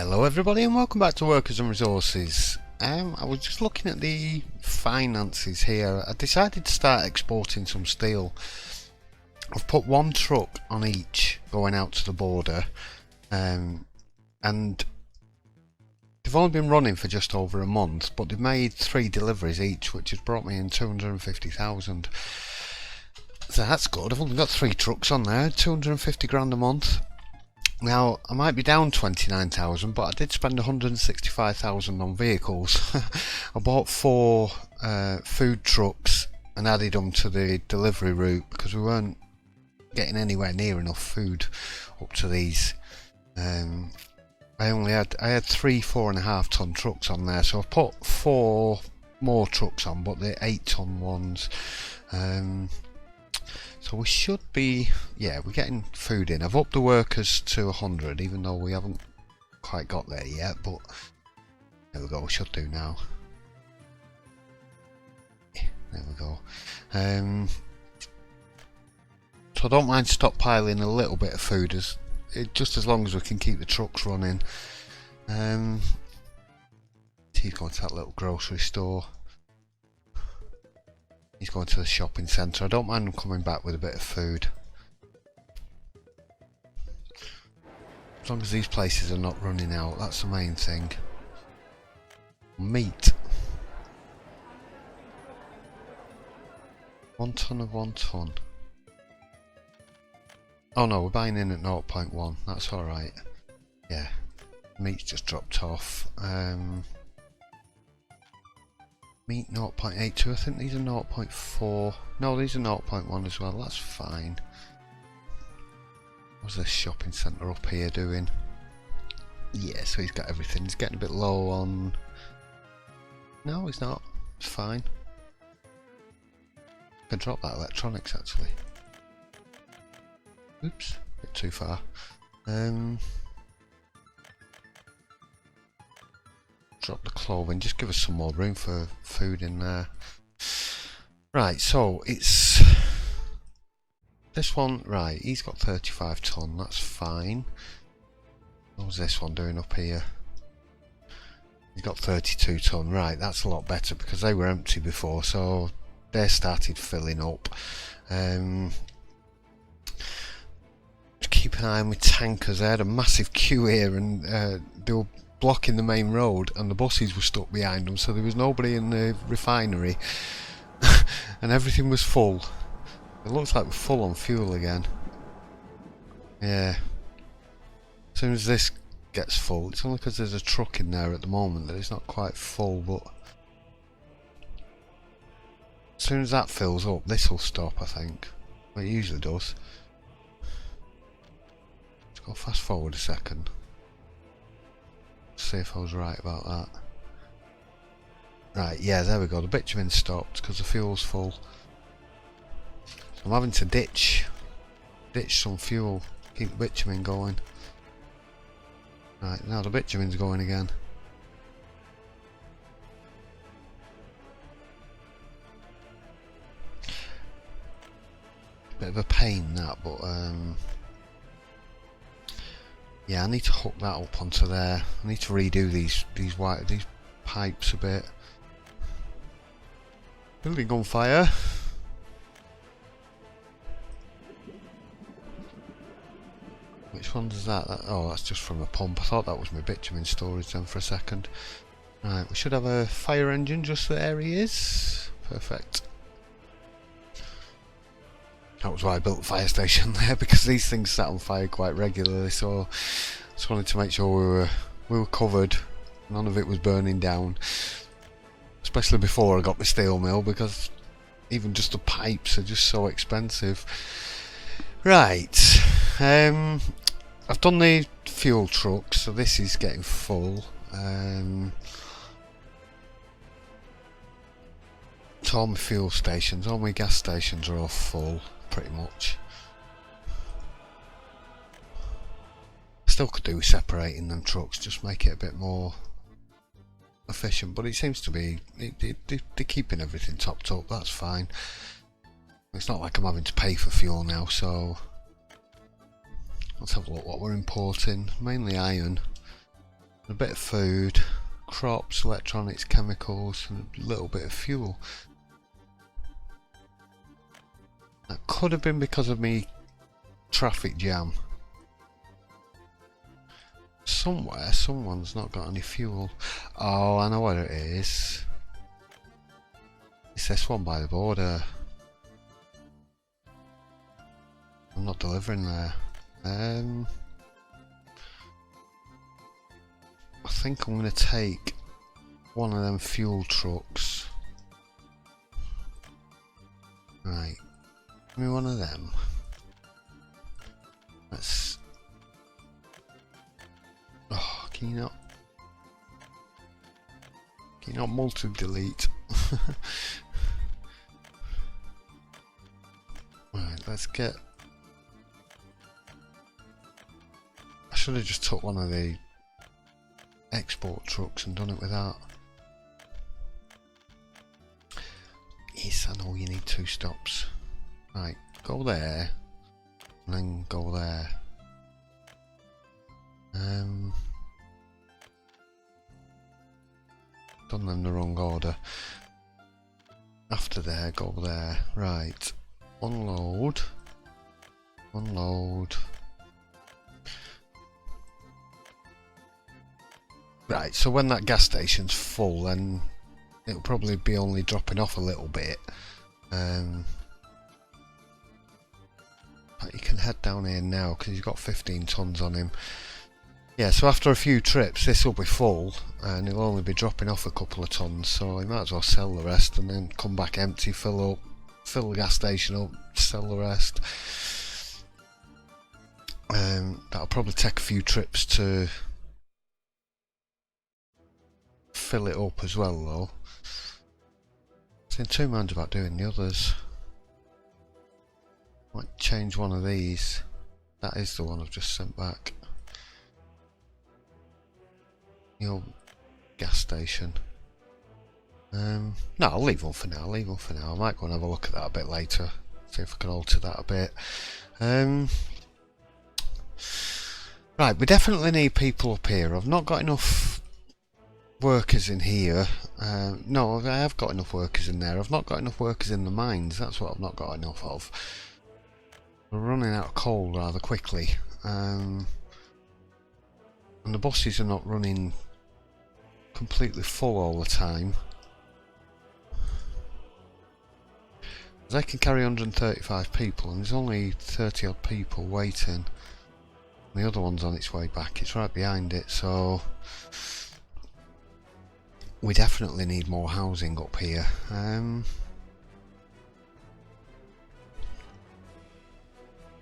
Hello everybody and welcome back to Workers and Resources. I was just looking at the finances here. I decided to start exporting some steel. I've put one truck on each going out to the border, and they've only been running for just over a month, but they've made 3 deliveries each, which has brought me in 250,000. So that's good. I've only got 3 trucks on there, 250 grand a month. Now, I might be down 29,000, but I did spend 165,000 on vehicles. I bought 4 food trucks and added them to the delivery route because we weren't getting anywhere near enough food up to these. I had 3 4.5 ton trucks on there, so I've put 4 more trucks on, but they're 8 ton ones. So we should be, yeah, we're getting food in. I've upped the workers to 100, even though we haven't quite got there yet, but there we go, we should do now. Yeah, there we go. So I don't mind stockpiling a little bit of food, just as long as we can keep the trucks running. He's going to that little grocery store. He's going to the shopping centre. I don't mind him coming back with a bit of food. As long as these places are not running out, that's the main thing. Meat. 1 ton of 1 ton. Oh no, we're buying in at 0.1. That's alright. Yeah. Meat's just dropped off. Meat 0.82, I think these are 0.4. No, these are 0.1 as well, that's fine. What's this shopping centre up here doing? Yeah, so he's got everything. He's getting a bit low on... No, he's not. It's fine. I can drop that electronics actually. Oops, a bit too far. Drop the clothing, just give us some more room for food in there. Right, so it's this one, right, he's got 35 ton, that's fine. What's this one doing up here? He's got 32 ton, right, that's a lot better because they were empty before, so they started filling up. Just keep an eye on my tankers. I had a massive queue here and they were blocking the main road and the buses were stuck behind them, so there was nobody in the refinery and everything was full. It looks like we're full on fuel again. Yeah, as soon as this gets full, it's only because there's a truck in there at the moment that it's not quite full, but as soon as that fills up, this will stop, I think. Well, it usually does. Let's go fast forward a second. See if I was right about that. Right, yeah, there we go. The bitumen stopped because the fuel's full. So I'm having to ditch some fuel, keep the bitumen going. Right, now the bitumen's going again. Bit of a pain that, but yeah, I need to hook that up onto there. I need to redo these pipes a bit. Building on fire. Which one does that? Oh, that's just from a pump. I thought that was my bitumen storage then for a second. Right, we should have a fire engine just there he is. Perfect. That was why I built the fire station there, because these things sat on fire quite regularly, so I just wanted to make sure we were covered. None of it was burning down. Especially before I got the steel mill, because even just the pipes are just so expensive. Right, I've done the fuel truck, so this is getting full. So all my fuel stations, all my gas stations are all full, pretty much. Still could do with separating them trucks, just make it a bit more efficient, but it seems to be, they're keeping everything topped up, that's fine. It's not like I'm having to pay for fuel now, so let's have a look what we're importing. Mainly iron. a bit of food, crops, electronics, chemicals, and a little bit of fuel. That could have been because of me traffic jam. Somewhere, someone's not got any fuel. Oh, I know what it is. It's this one by the border. I'm not delivering there. I think I'm going to take one of them fuel trucks. Right, give me one of them. Let's... Oh, can you not multi-delete? Right, let's get... I should have just took one of the export trucks and done it with that. Yes, I know you need 2 stops. Right, go there, and then go there. Done them in the wrong order. After there, go there. Right, unload, unload. Right, so when that gas station's full, then it'll probably be only dropping off a little bit. But you can head down here now because he's got 15 tons on him. Yeah, so after a few trips this will be full and he'll only be dropping off a couple of tons, so he might as well sell the rest and then come back empty, fill up, fill the gas station up, sell the rest. That'll probably take a few trips to fill it up as well though. So in 2 minds about doing the others. Might change one of these. That is the one I've just sent back. Your gas station. No, I'll leave one for now. I'll leave one for now. I might go and have a look at that a bit later. See if I can alter that a bit. Right, we definitely need people up here. I've not got enough workers in here. No, I have got enough workers in there. I've not got enough workers in the mines. That's what I've not got enough of. We're running out of coal rather quickly. And the buses are not running completely full all the time. They can carry 135 people and there's only 30 odd people waiting. The other one's on its way back, it's right behind it, so we definitely need more housing up here.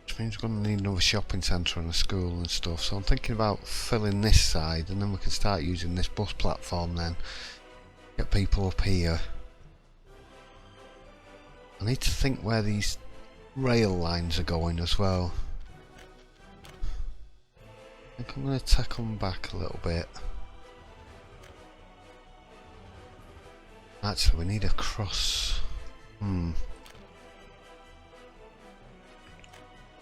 Which means we're going to need another shopping centre and a school and stuff, so I'm thinking about filling this side and then we can start using this bus platform then. Get people up here. I need to think where these rail lines are going as well. I think I'm going to tack them back a little bit. Actually, we need a cross. I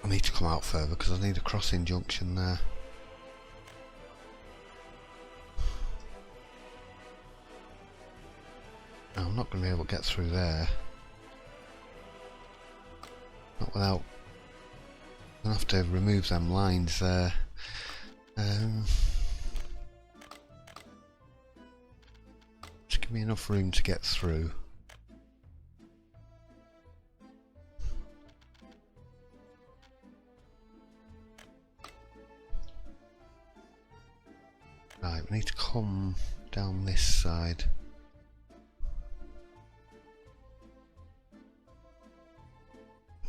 need to come out further because I need a crossing junction there. No, I'm not going to be able to get through there. Not without... I'm going to have to remove them lines there. Just give me enough room to get through. Right, we need to come down this side.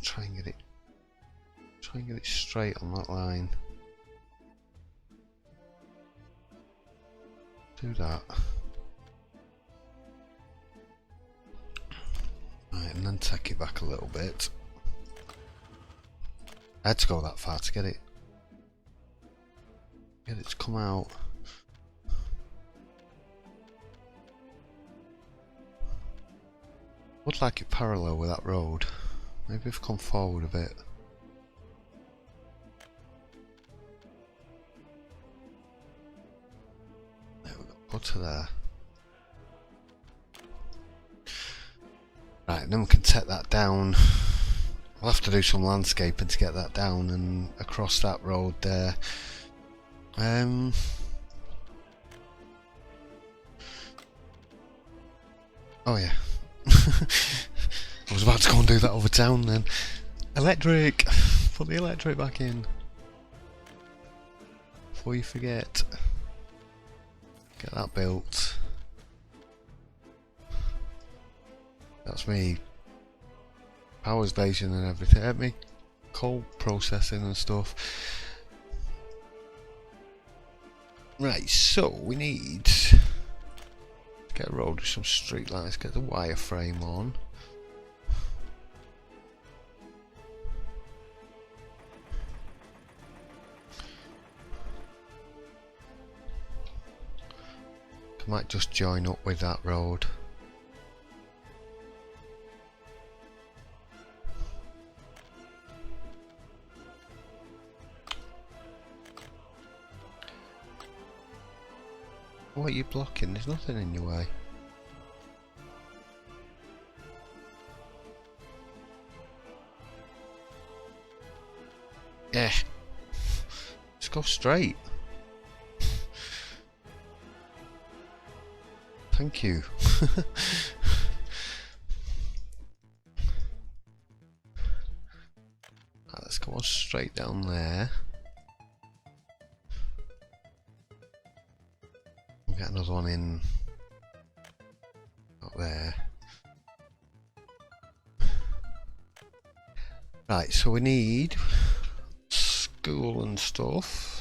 Try and get it straight on that line. Do that. Right, and then take it back a little bit. I had to go that far to get it to come out. Would like it parallel with that road. Maybe if I come forward a bit. Go to there. Right, then we can take that down. I'll have to do some landscaping to get that down and across that road there. Oh yeah. I was about to go and do that over town then. Electric! Put the electric back in. Before you forget. Get that built. That's me. Power station and everything. Help me. Coal processing and stuff. Right, so we need to get a road with some street lights, get the wireframe on. I might just join up with that road. What are you blocking? There's nothing in your way. Yeah. Just go straight. Thank you. Right, let's go on straight down there. We'll get another one in up there. Right, so we need school and stuff.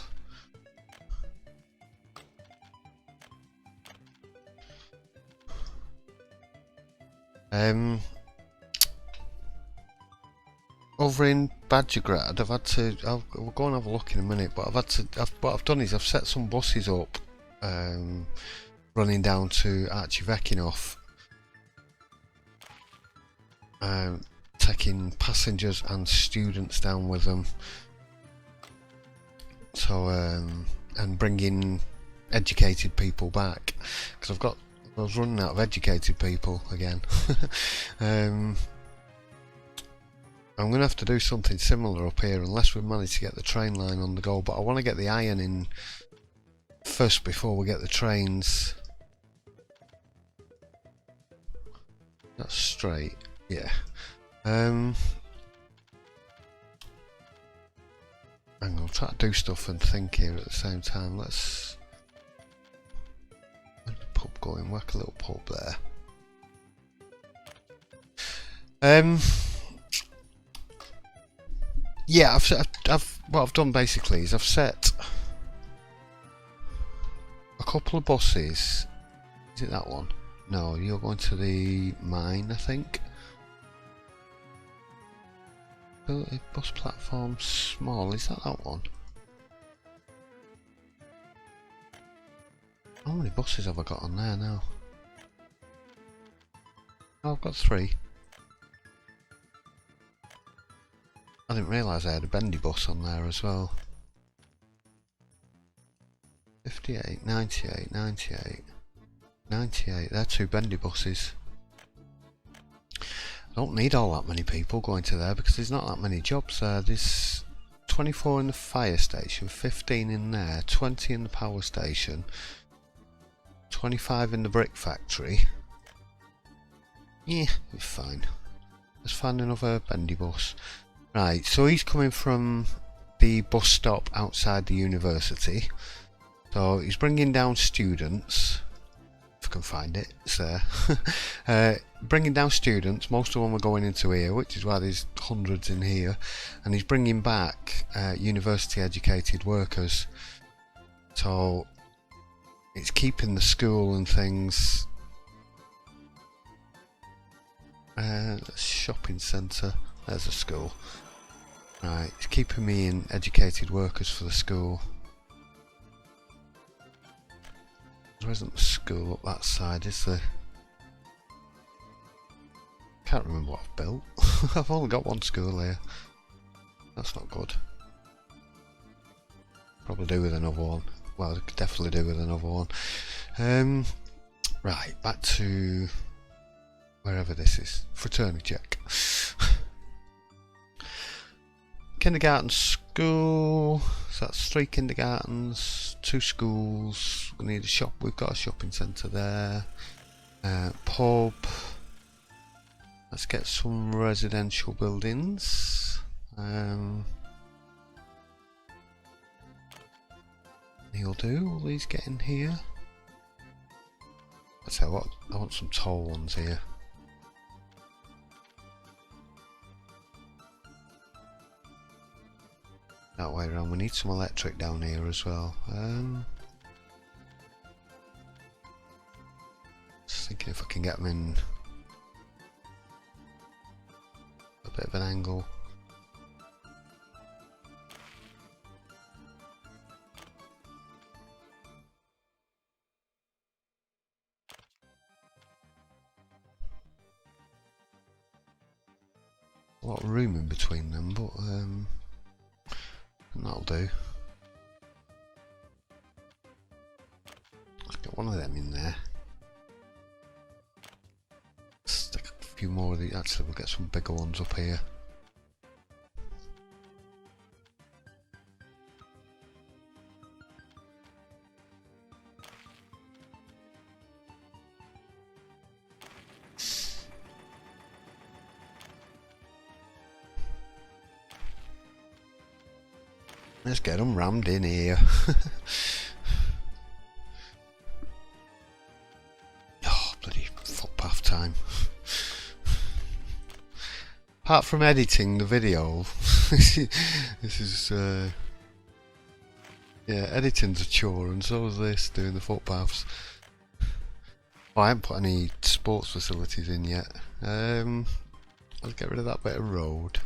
Over in Badgergrad, I've had to. We'll go and have a look in a minute. But what I've done is I've set some buses up, running down to Archivekinoff, taking passengers and students down with them. So and bringing educated people back, because I was running out of educated people again. I'm going to have to do something similar up here unless we manage to get the train line on the go, but I want to get the iron in first before we get the trains. That's straight, yeah. I'm going to try to do stuff and think here at the same time. Let's... Where's the pub going? Whack a little pub there. Yeah, what I've done basically is I've set a couple of buses. Is it that one? No, you're going to the mine, I think. Bus platform small, is that one? How many buses have I got on there now? Oh, I've got 3. I didn't realise I had a bendy bus on there as well. 58, 98, 98, 98, they're 2 bendy buses. I don't need all that many people going to there because there's not that many jobs there. There's 24 in the fire station, 15 in there, 20 in the power station, 25 in the brick factory. Yeah, it's fine. Let's find another bendy bus. Right, so he's coming from the bus stop outside the university. So he's bringing down students. If I can find it, it's there. Bringing down students, most of them are going into here, which is why there's hundreds in here. And he's bringing back university educated workers. So it's keeping the school and things. Shopping centre, there's a school. Right, it's keeping me in educated workers for the school. There isn't a school up that side, is there? Can't remember what I've built. I've only got 1 school here. That's not good. Probably do with another one. Well, I could definitely do with another one. Right, back to wherever this is. Fraternity check. Kindergarten school. So that's 3 kindergartens, 2 schools. We need a shop. We've got a shopping centre there. Pub. Let's get some residential buildings. He'll do. All these get in here. Let's say what. I want some tall ones here. That way around. We need some electric down here as well. Just thinking if I can get them in a bit of an angle. A lot of room in between them, but that'll do. Let's get one of them in there. Stick a few more of these. Actually, we'll get some bigger ones up here. Let's get them rammed in here. Oh, bloody footpath time. Apart from editing the video, this is, yeah, editing's a chore, and so is this, doing the footpaths. Well, I haven't put any sports facilities in yet. Let's get rid of that bit of road.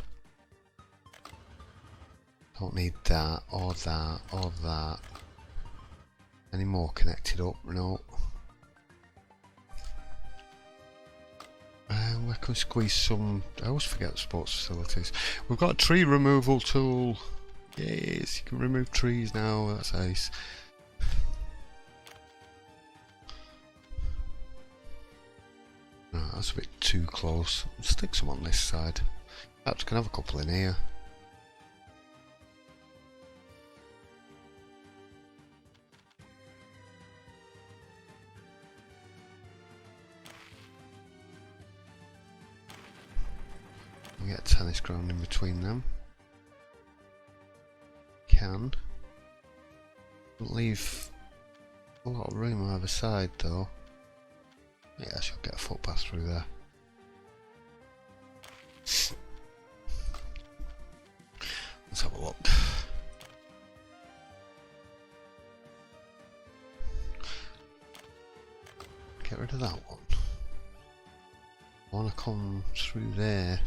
Don't need that, or that, or that. Any more connected up? No. Where can we squeeze some? I always forget sports facilities. We've got a tree removal tool. Yes, you can remove trees now. That's ace. No, that's a bit too close. Stick some on this side. Perhaps we can have a couple in here. Get a tennis ground in between them. Can. Don't leave a lot of room on either side though. Yeah, I should get a footpath through there. Let's have a look. Get rid of that one. I want to come through there.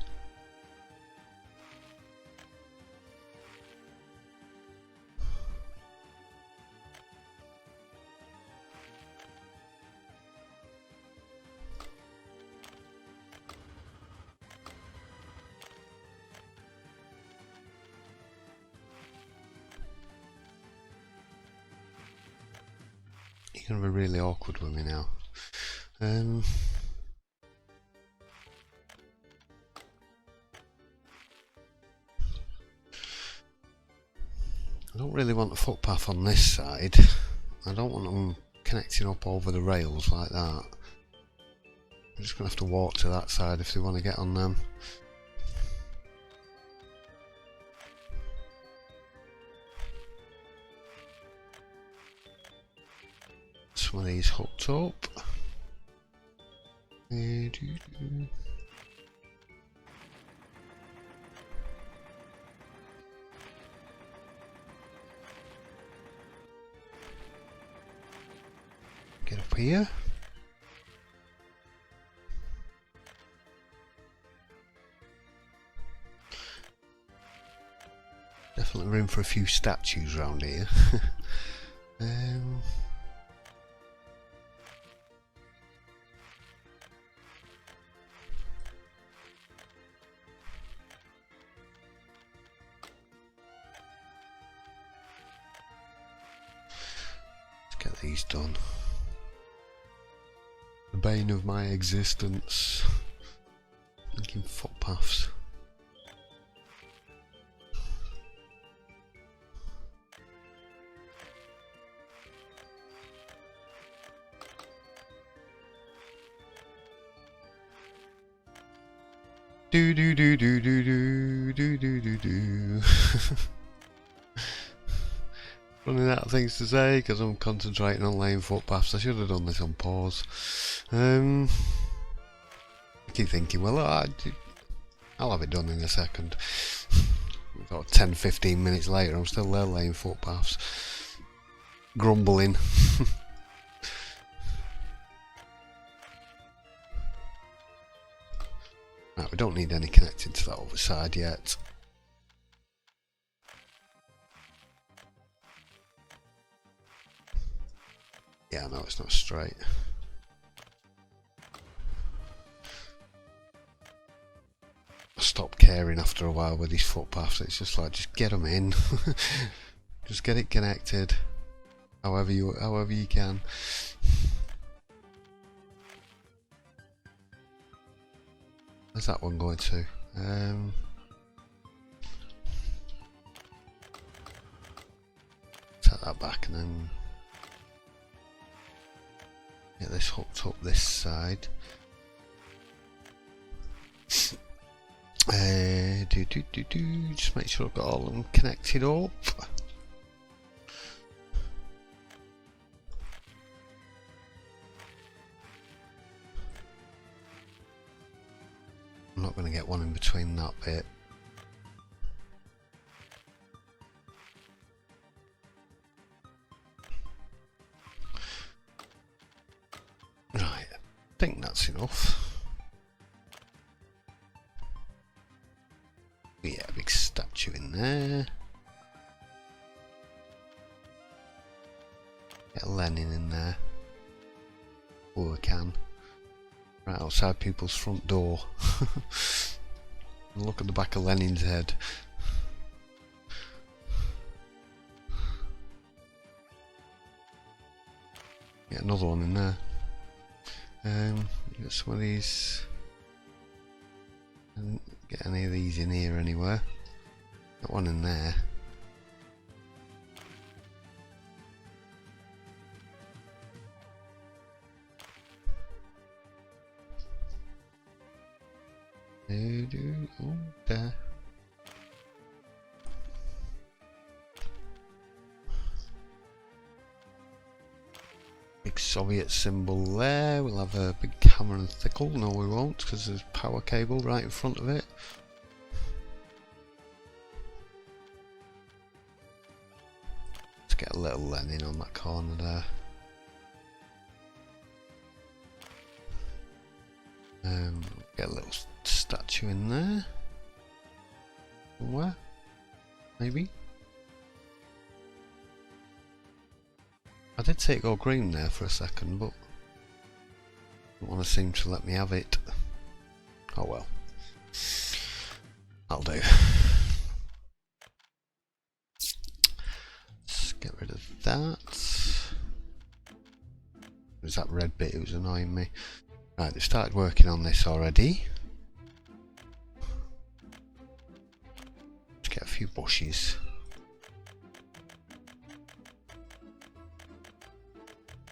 You're going to be really awkward with me now. I don't really want a footpath on this side. I don't want them connecting up over the rails like that. I'm just going to have to walk to that side if they want to get on them. Some of these hooked up. Get up here. Definitely room for a few statues around here. Let's get these done. bane of my existence. Thinking footpaths. Do do do do do do do do do do. Running out of things to say because I'm concentrating on laying footpaths. I should have done this on pause. I keep thinking, well, I'll have it done in a second. About 10-15 minutes later, I'm still there laying footpaths, grumbling. Right, we don't need any connecting to that other side yet. Yeah, no, it's not straight. I stopped caring after a while with these footpaths. It's just like, just get them in. Just get it connected. However you can. Where's that one going to? Take that back and then get this hooked up this side. Just make sure I've got all of them connected up. I'm not going to get one in between that bit. Right, I think that's enough. Yeah, big statue in there. Get Lenin in there. Oh, I can. Right outside people's front door. Look at the back of Lenin's head. Get another one in there. Get some of these. I didn't get any of these in here anywhere. Got one in there. Oh, there. Big Soviet symbol there. We'll have a big hammer and sickle. No, we won't, because there's power cable right in front of it. Let's get a little Lenin on that corner there. Get a little statue in there. Somewhere, maybe. I did say it go green there for a second, but don't want to seem to let me have it. Oh well, I'll do. Let's get rid of that. There's that red bit, it was annoying me. Right, they've started working on this already. Let's get a few bushes.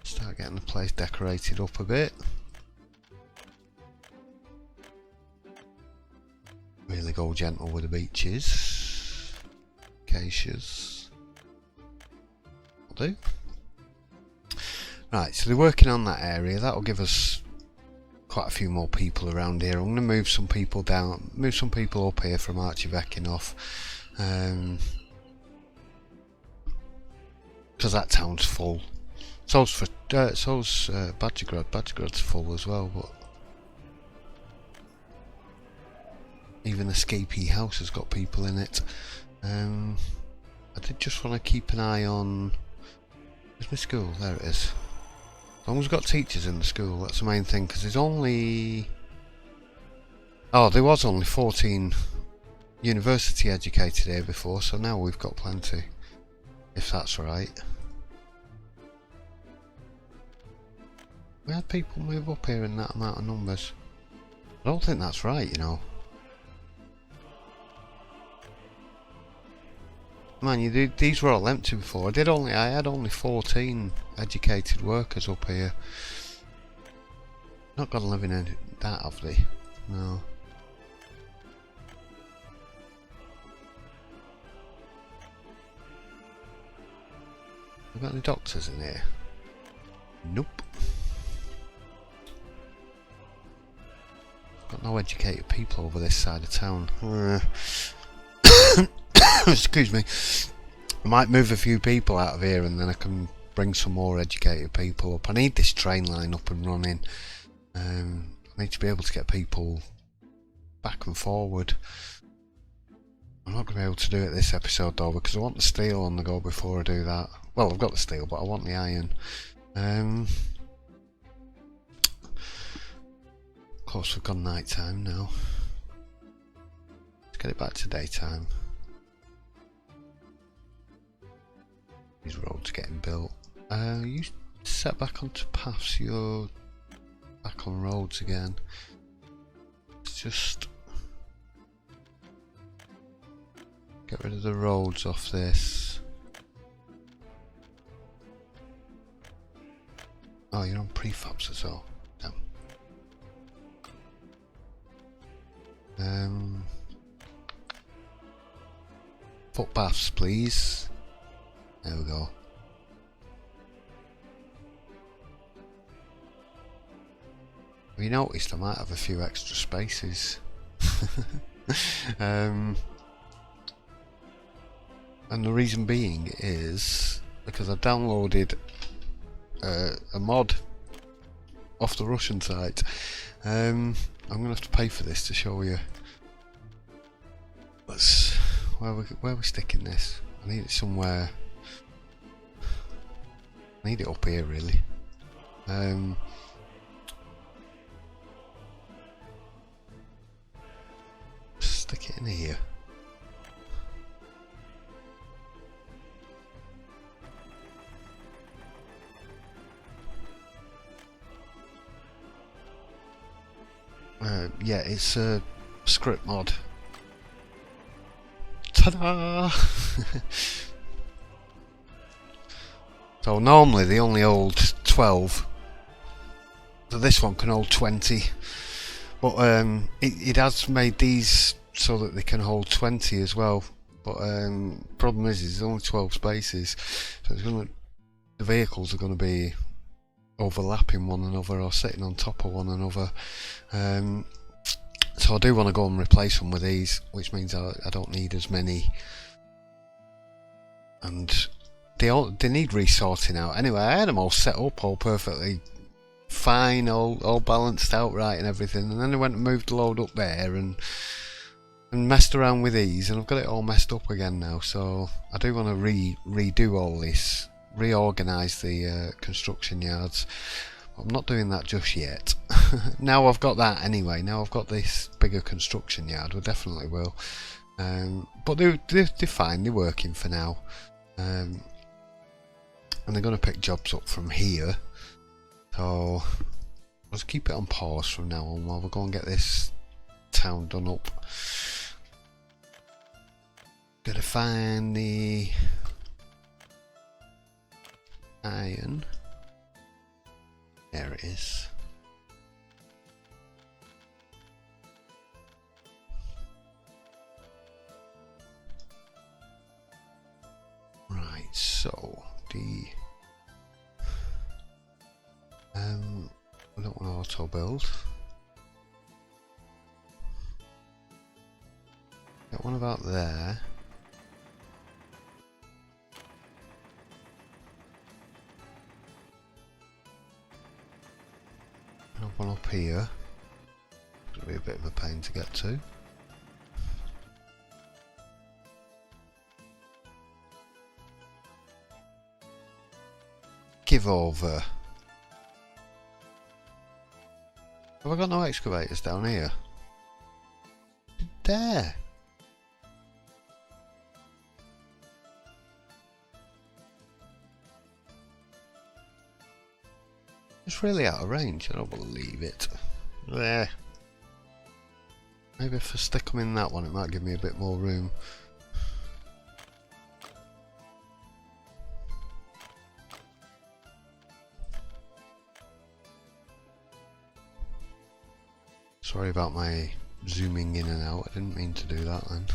Start getting the place decorated up a bit. Really go gentle with the beaches. Acacias. Will do. Right, so they're working on that area. That'll give us quite a few more people around here. I'm going to move some people down, move some people up here from Archivekinov, because that town's full. So's Badgergrad. Badgergrad's full as well, but even the Scapy house has got people in it. I did just want to keep an eye on. Where's my school? There it is. As long as we've got teachers in the school, that's the main thing, because there's only... Oh, there was only 14 university educated here before, so now we've got plenty, if that's right. We had people move up here in that amount of numbers. I don't think that's right, you know. Man, these were all empty before. I had only 14 educated workers up here. Not got living in that, have they? No. Have we got any doctors in here? Nope. Got no educated people over this side of town. Excuse me. I might move a few people out of here and then I can bring some more educated people up. I need this train line up and running. I need to be able to get people back and forward. I'm not going to be able to do it this episode though, because I want the steel on the go before I do that. Well, I've got the steel, but I want the iron. Of course, we've gone night time now. Let's get it back to daytime. These roads are getting built. You set back onto paths, you're back on roads again. Let's just get rid of the roads off this. Oh, you're on prefabs as well. Damn. Foot baths, please. There we go. Have you noticed I might have a few extra spaces? And the reason being is because I downloaded a mod off the Russian site. I'm gonna have to pay for this to show you. Let's where are we sticking this? I need it somewhere. I need it up here really. Stick it in here. Yeah, it's a script mod. Ta-da! So normally they only hold 12. So this one can hold 20. But it has made these so that they can hold 20 as well. But problem is there's only 12 spaces. So it's the vehicles are going to be overlapping one another or sitting on top of one another. So I do want to go and replace them with these, which means I don't need as many. And they need resorting out. Anyway, I had them all set up all perfectly fine, all balanced out right and everything, and then I went and moved the load up there and messed around with these, and I've got it all messed up again now. So I do want to redo all this, reorganise the construction yards. I'm not doing that just yet. Now I've got that anyway. Now I've got this bigger construction yard. We definitely will. But they're fine. They're working for now. And they're going to pick jobs up from here. So let's keep it on pause from now on while we go and get this town done up. Gotta find the iron. There it is. Right, so the I don't want to auto build. Get one about there. Have one up here. It'll be a bit of a pain to get to. Give over. Have I got no excavators down here? There. It's really out of range, I don't believe it. There. Maybe if I stick them in that one, it might give me a bit more room. Sorry about my zooming in and out, I didn't mean to do that then.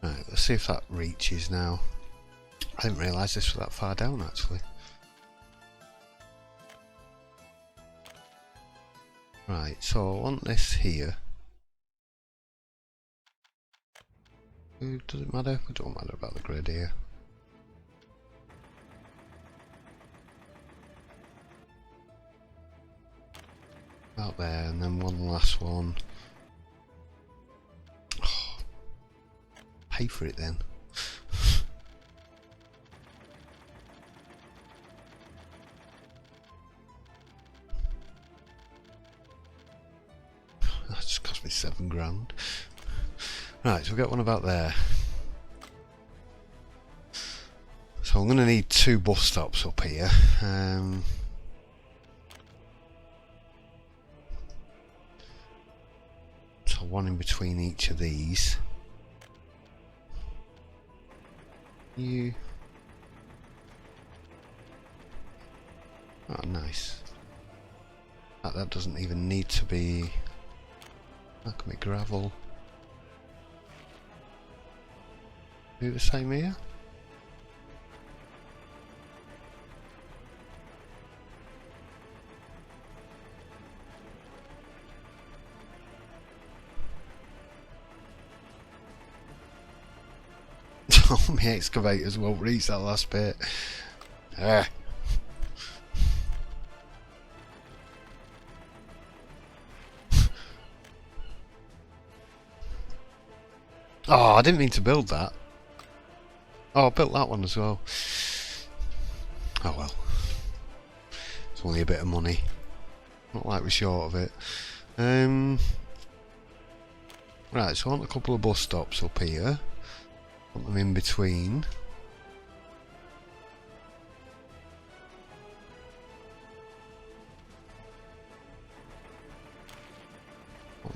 Right, let's see if that reaches now. I didn't realise this was that far down actually. Right, so I want this here. Does it matter? It don't matter about the grid here. Out there, and then one last one. Oh, pay for it then. That just cost me £7 grand. Right, so we'll get one about there. So I'm going to need 2 bus stops up here. So one in between each of these. Oh, nice. That doesn't even need to be. That can be gravel. Do the same here. Oh, my excavators won't reach that last bit. Ah. Oh, I didn't mean to build that. Oh, I built that one as well. Oh well. It's only a bit of money. Not like we're short of it. Right, so I want a couple of bus stops up here. I want them in between.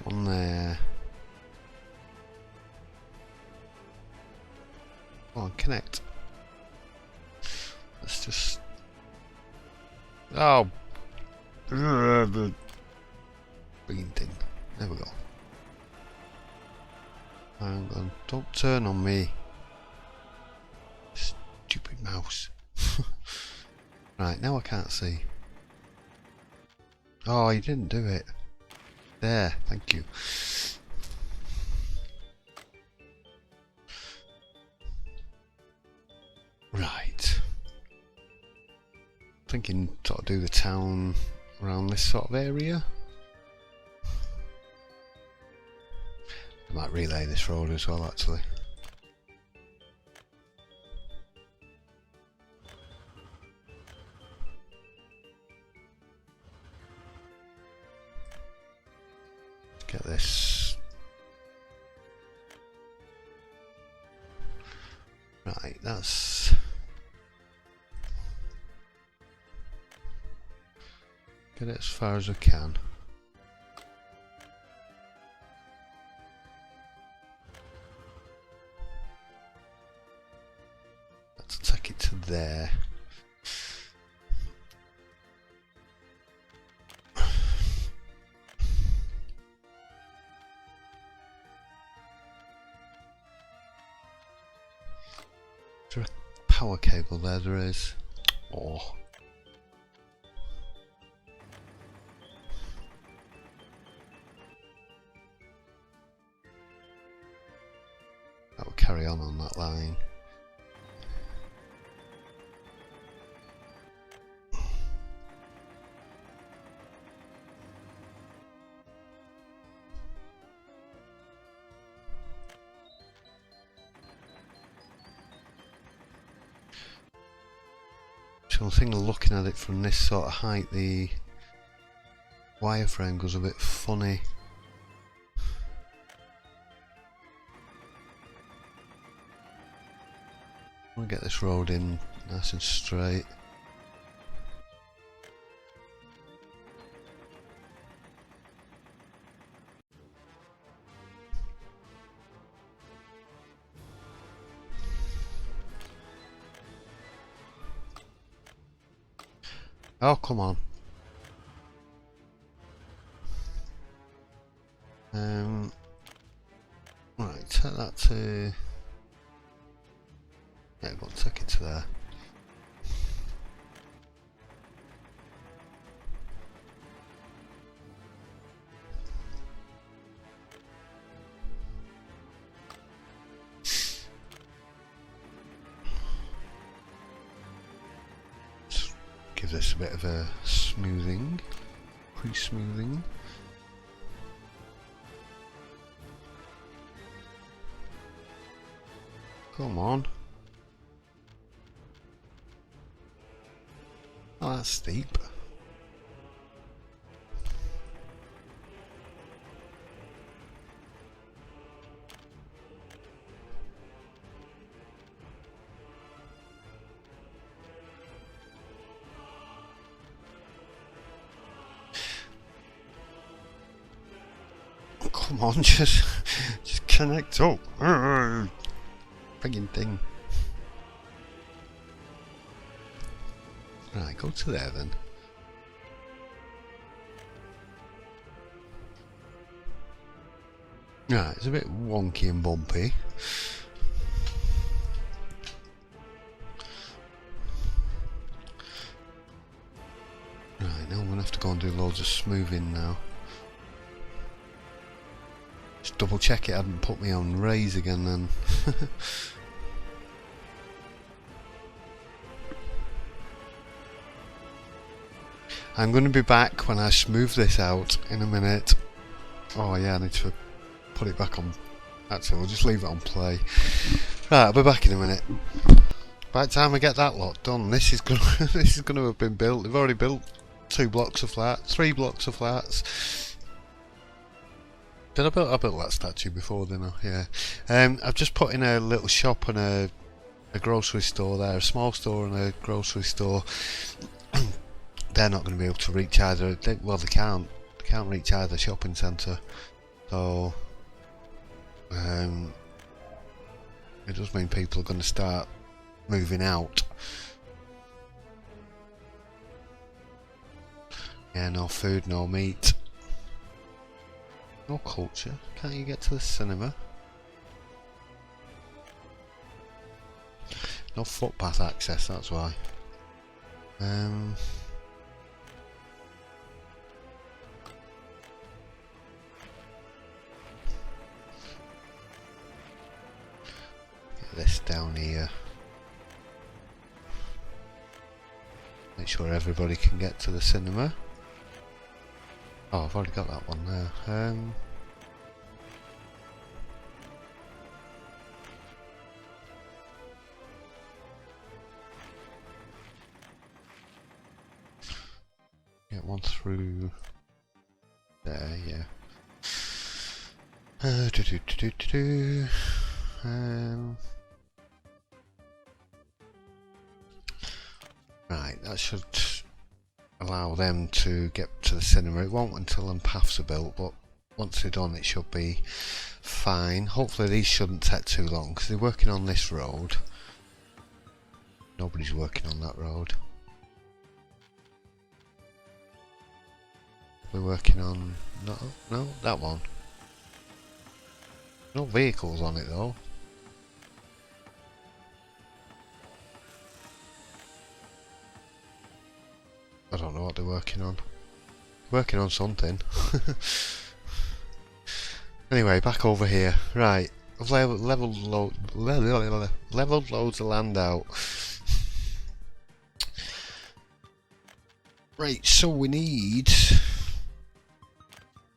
One there. Come on, connect. Let's just. Oh! The green thing. There we go. Hang on, don't turn on me. Stupid mouse. Right, now I can't see. Oh, you didn't do it. There, thank you. Right. Thinking sort of do the town around this sort of area. I might relay this road as well actually. Get this. Right, that's. Get it as far as I can. Let's take it to there. Is there a power cable there? There is. Oh. That will carry on that line. So I think looking at it from this sort of height, the wireframe goes a bit funny. We'll get this road in nice and straight. Oh, come on. Right, take that to... Yeah, go on, take it to there. Just give this a bit of a smoothing, pre-smoothing. Come on. Oh, that's steep. Come on, just connect up. Friggin' thing. Right, go to there then. Right, it's a bit wonky and bumpy. Right, now I'm gonna have to go and do loads of smoothing now. Just double check it hadn't put me on raise again then. I'm going to be back when I smooth this out in a minute. Oh yeah, I need to put it back on. Actually, we'll just leave it on play. Right, I'll be back in a minute. By the time I get that lot done, this is going to have been built. They've already built 2 blocks of flats, 3 blocks of flats. Did I built that statue before, didn't I? Yeah. I've just put in a little shop and a grocery store there, a small store and a grocery store. They're not going to be able to reach either. Well, they can't reach either shopping centre. So it does mean people are going to start moving out. Yeah, no food, no meat, no culture. Can't you get to the cinema? No footpath access, that's why. This down here. Make sure everybody can get to the cinema. Oh, I've already got that one there. Get one through there, yeah. Right, that should allow them to get to the cinema. It won't until them paths are built, but once they're done it should be fine. Hopefully these shouldn't take too long because they're working on this road. Nobody's working on that road. We're working on... no, that one. No vehicles on it though. I don't know what they're working on. Working on something. Anyway, back over here. Right, I've leveled loads of land out. Right, so we need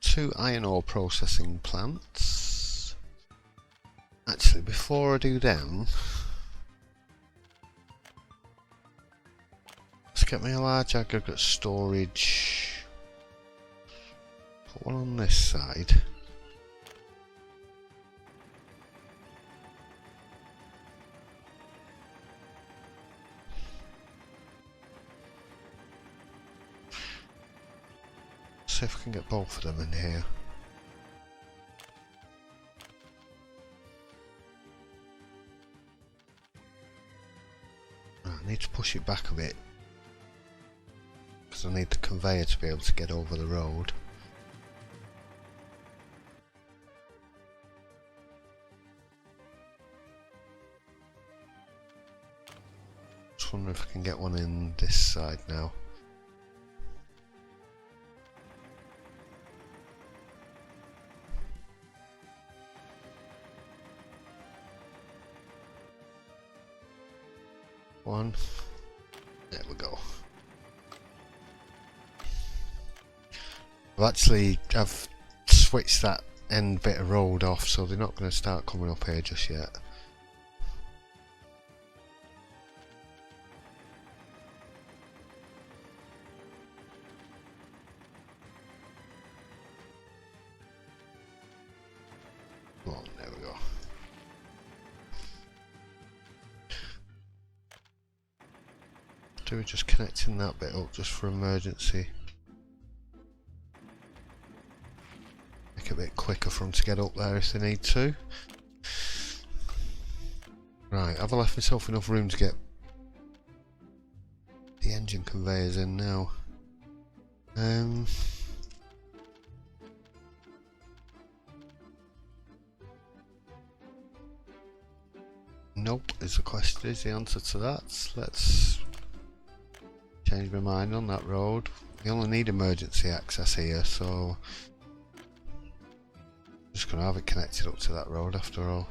2 iron ore processing plants. Actually, before I do them, let's get me a large aggregate storage. Put one on this side. see if I can get both of them in here. Right, I need to push it back a bit because I need the conveyor to be able to get over the road. Just wonder if I can get one in this side now. One. There we go. I've switched that end bit of road off, so they're not going to start coming up here just yet. Oh, there we go. Do we just connecting that bit up just for emergency? Make it a bit quicker for them to get up there if they need to. Right, have I left myself enough room to get the engine conveyors in now? Nope, is the answer to that. Let's change my mind on that road. We only need emergency access here, so just gonna have it connected up to that road after all.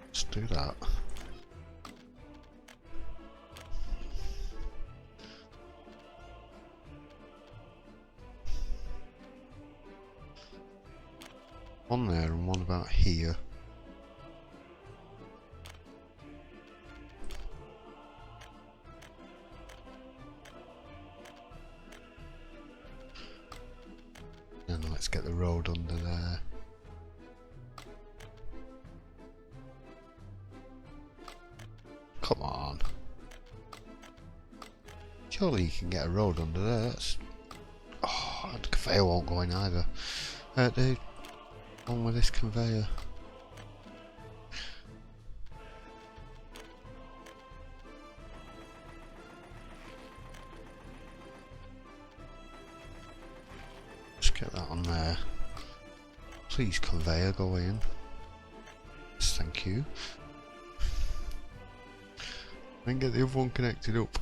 Let's do that. One there and one about here. And let's get the road under there. Come on. Surely you can get a road under there. That's... Oh, the conveyor won't go in either. The one with this conveyor. Just get that on there. Please, conveyor, go in. Yes, thank you. Then get the other one connected up.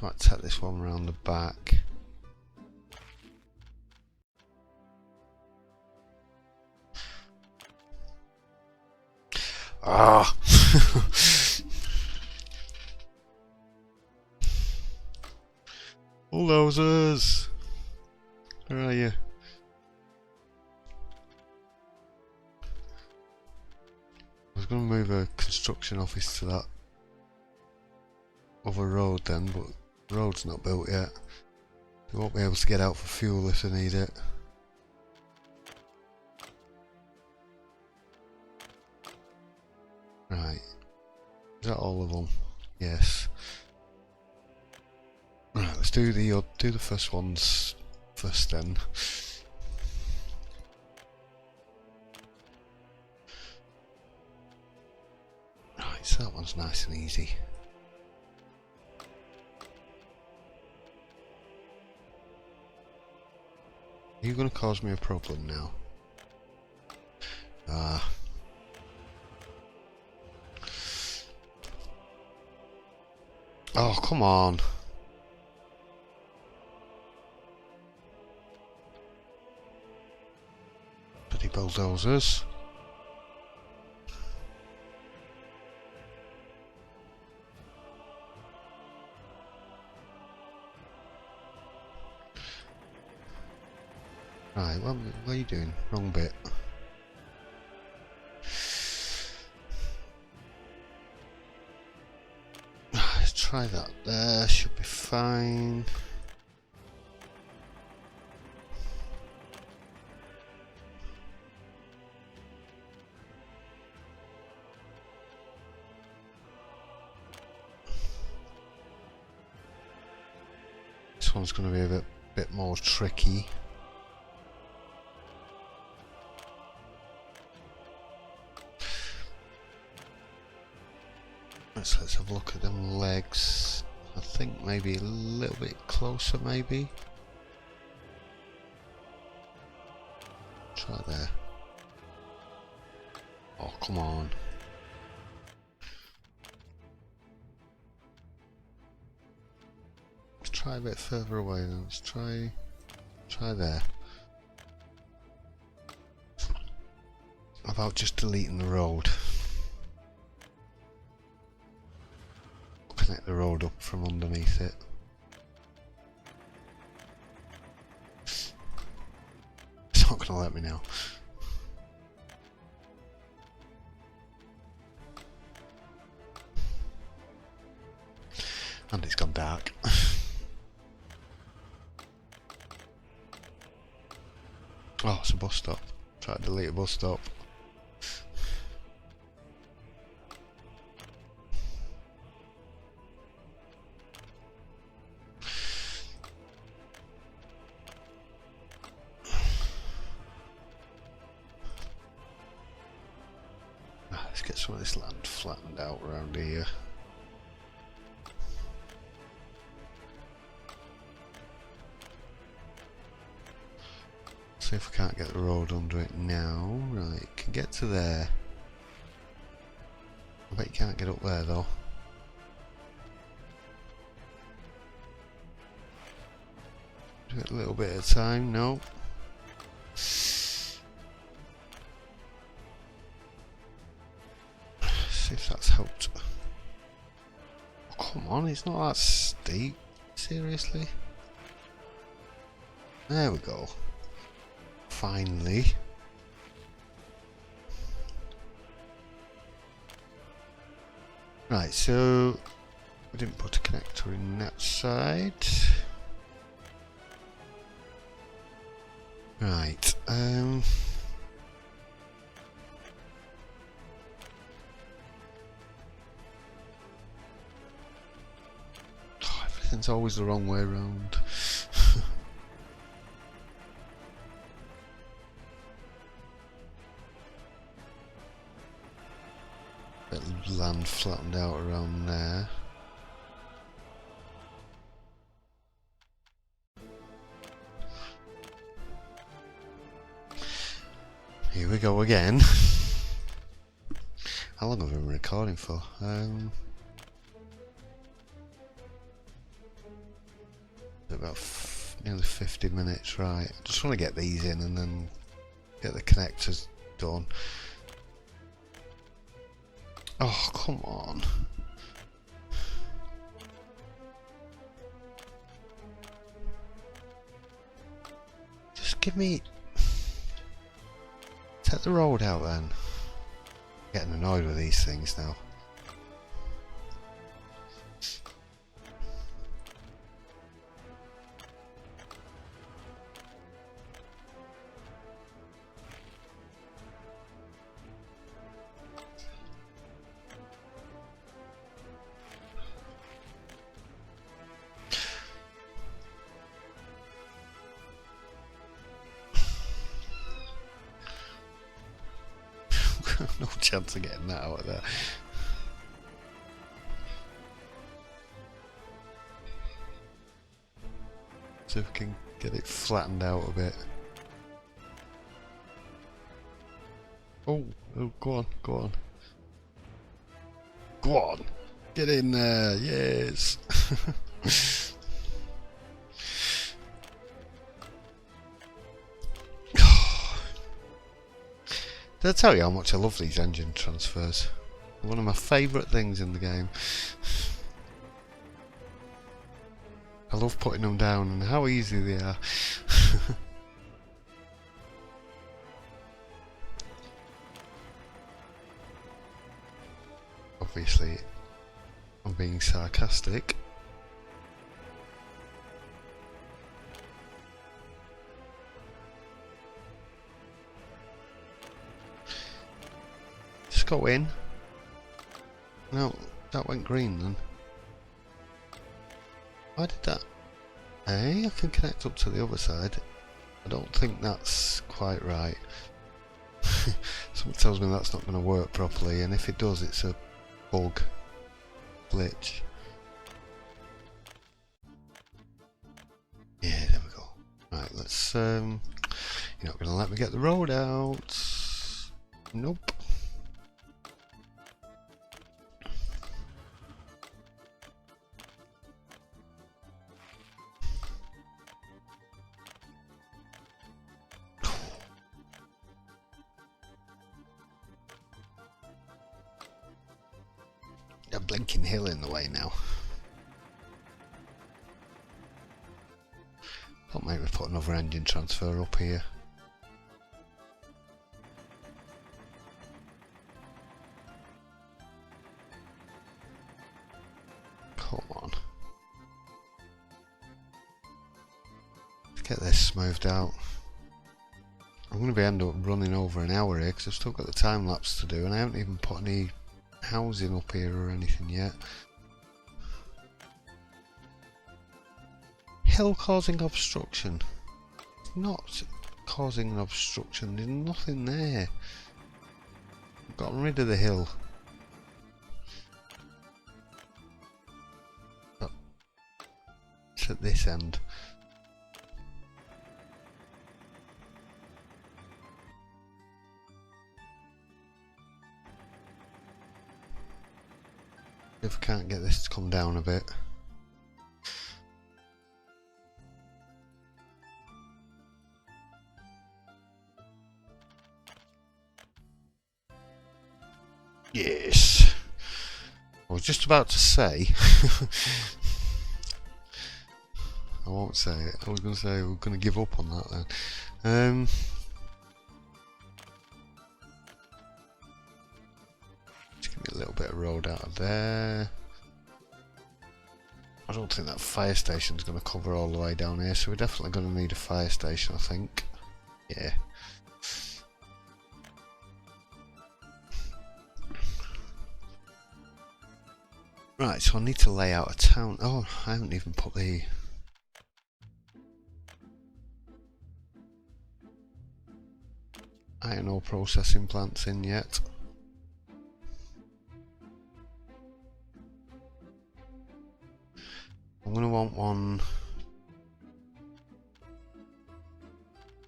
Might take this one around the back. Ah! Bulldozers! Where are you? I was going to move a construction office to that other road then, but the road's not built yet. They won't be able to get out for fuel if they need it. Right. Is that all of them? Yes. Right, let's do the first ones first then. Right, so that one's nice and easy. Are you going to cause me a problem now? Oh, come on. Bloody bulldozers. Right, what are you doing? Wrong bit. Let's try try that there, should be fine. This one's going to be a bit more tricky. Let's have a look at them legs. I think maybe a little bit closer, maybe. Try there. Oh, come on. Let's try a bit further away then. Let's try there. How about just deleting the road? Connect the road up from underneath it. It's not gonna let me now. And it's gone dark. Oh, it's a bus stop. Try to delete a bus stop. Let's get some of this land flattened out around here. See if we can't get the road under it now. Right, can get to there. I bet you can't get up there though. Do it a little bit at a time, no. See if that's helped. Oh, come on, it's not that steep. Seriously? There we go. Finally. Right, so we didn't put a connector in that side. Right, everything's always the wrong way around. Bit of land flattened out around there. Here we go again. How long have I been recording for? About nearly 50 minutes, right. I just want to get these in and then get the connectors done. Oh, come on. Just give me... Take the road out then. Getting annoyed with these things now. No chance of getting that out of there. See if we can get it flattened out a bit. Oh, go on, go on. Go on! Get in there, yes! Did I tell you how much I love these engine transfers? One of my favourite things in the game. I love putting them down and how easy they are. Obviously, I'm being sarcastic. Just go in. No, that went green then. Why did that? Hey, I can connect up to the other side. I don't think that's quite right. Something tells me that's not going to work properly, and if it does, it's a bug glitch. Yeah, there we go. Right, let's you're not going to let me get the road out. Nope. A blinking hill in the way now. Don't make me put another engine transfer up here. Come on. Let's get this smoothed out. I'm going to end up running over an hour here because I've still got the time lapse to do, and I haven't even put any housing up here or anything yet. Hill causing obstruction. It's not causing an obstruction, there's nothing there. I've gotten rid of the hill. But it's at this end. If I can't get this to come down a bit. Yes. I was just about to say. I won't say it. I was going to say we're going to give up on that then. Just give me a little bit of road out of there. I don't think that fire station's going to cover all the way down here, so we're definitely going to need a fire station, I think. Yeah. Right, so I need to lay out a town. Oh, I haven't even put the iron ore processing plants in yet. I'm going to want one.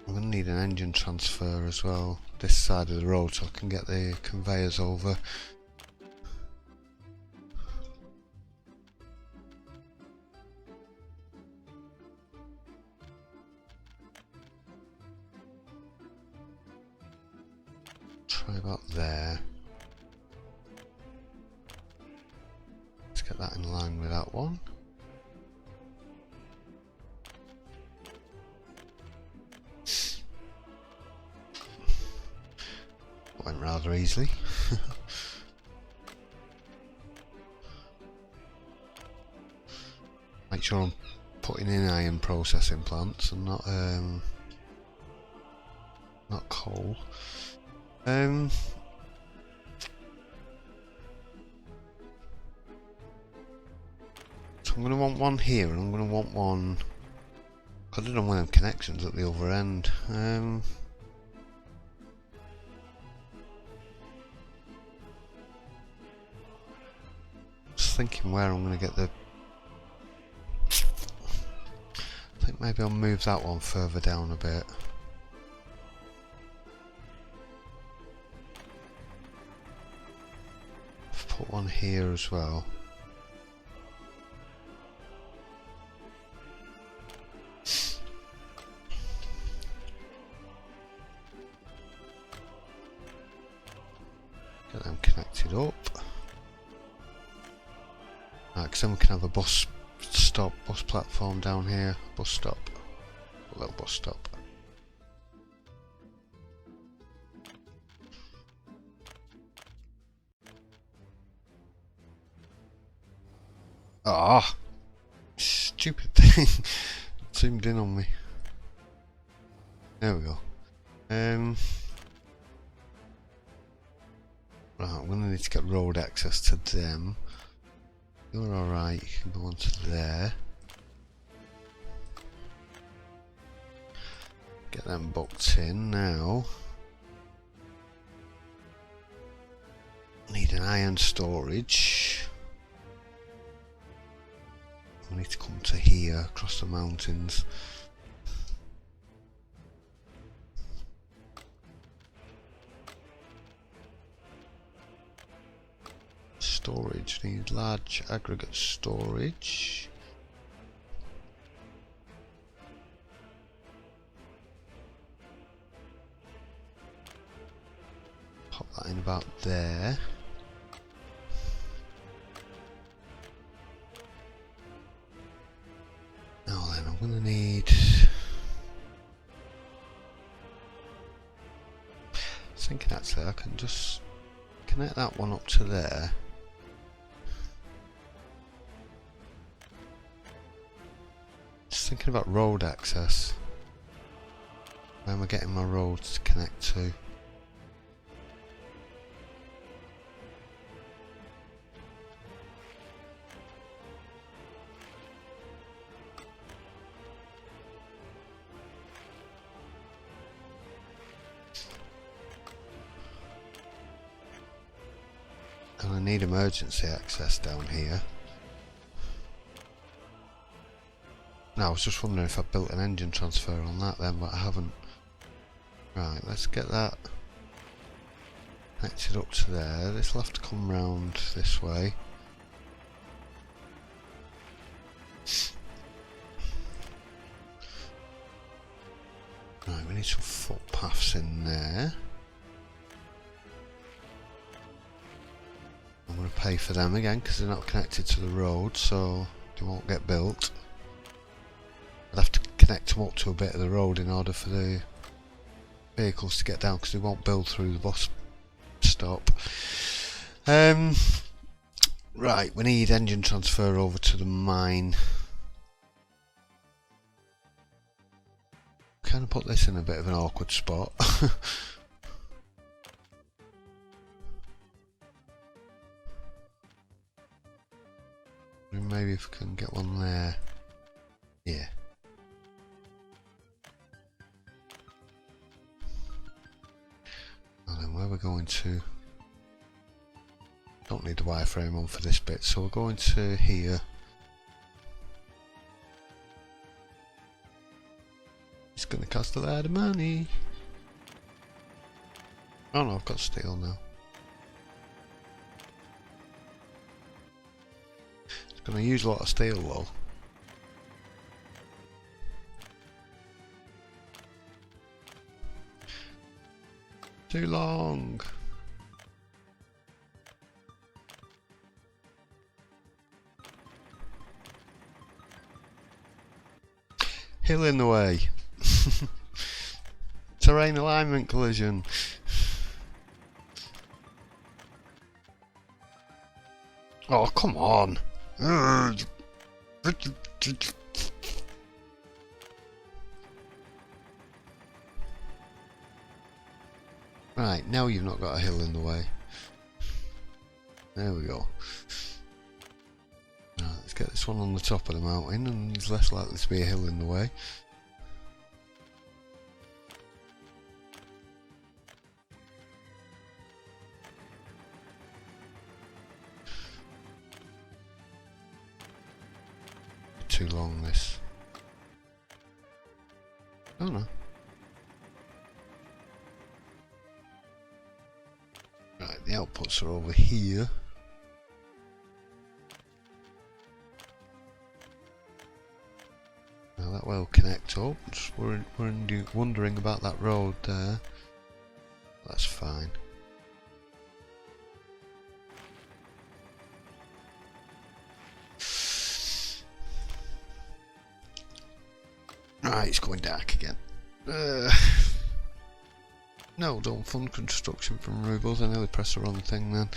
I'm going to need an engine transfer as well, this side of the road, so I can get the conveyors over. Try about there. Let's get that in line with that one. Went rather easily. Make sure I'm putting in iron processing plants and not coal. So I'm going to want one here, and I'm going to want one. I don't know one of them connections at the other end. Just thinking where I'm going to get the. I think maybe I'll move that one further down a bit. I've put one here as well. Get them connected up. Right, because then we can have a bus platform down here. Bus stop. A little bus stop. Ah, stupid thing. Zoomed in on me. There we go. Right, I'm gonna need to get road access to them. You're alright, you can go on to there. Get them booked in now. Need an iron storage. I need to come to here, across the mountains. Storage, need large aggregate storage. Pop that in about there. Now then, I'm gonna need... I was thinking actually I can just connect that one up to there. Just thinking about road access. Where am I getting my roads to connect to? And I need emergency access down here. Now I was just wondering if I built an engine transfer on that then, but I haven't. Right, let's get that connected up to there. This will have to come round this way. Right, we need some footpaths in there. I'm going to pay for them again because they're not connected to the road, so they won't get built. I'd have to connect them up to a bit of the road in order for the vehicles to get down because they won't build through the bus stop. Right, we need engine transfer over to the mine. Kind of put this in a bit of an awkward spot. Maybe if we can get one there. Yeah. And then where we're going to... Don't need the wireframe on for this bit, so we're going to here. It's going to cost a lot of money. Oh no, I've got steel now. It's going to use a lot of steel though. Too long. Hill in the way. Terrain alignment collision. Oh, come on. Right, now you've not got a hill in the way. There we go. Right, let's get this one on the top of the mountain and there's less likely to be a hill in the way. Too long this. Oh no. Right, the outputs are over here. Now that will connect up. Just wondering about that road there. That's fine. Right, it's going dark again. No, don't fund construction from rubles. I nearly pressed the wrong thing then.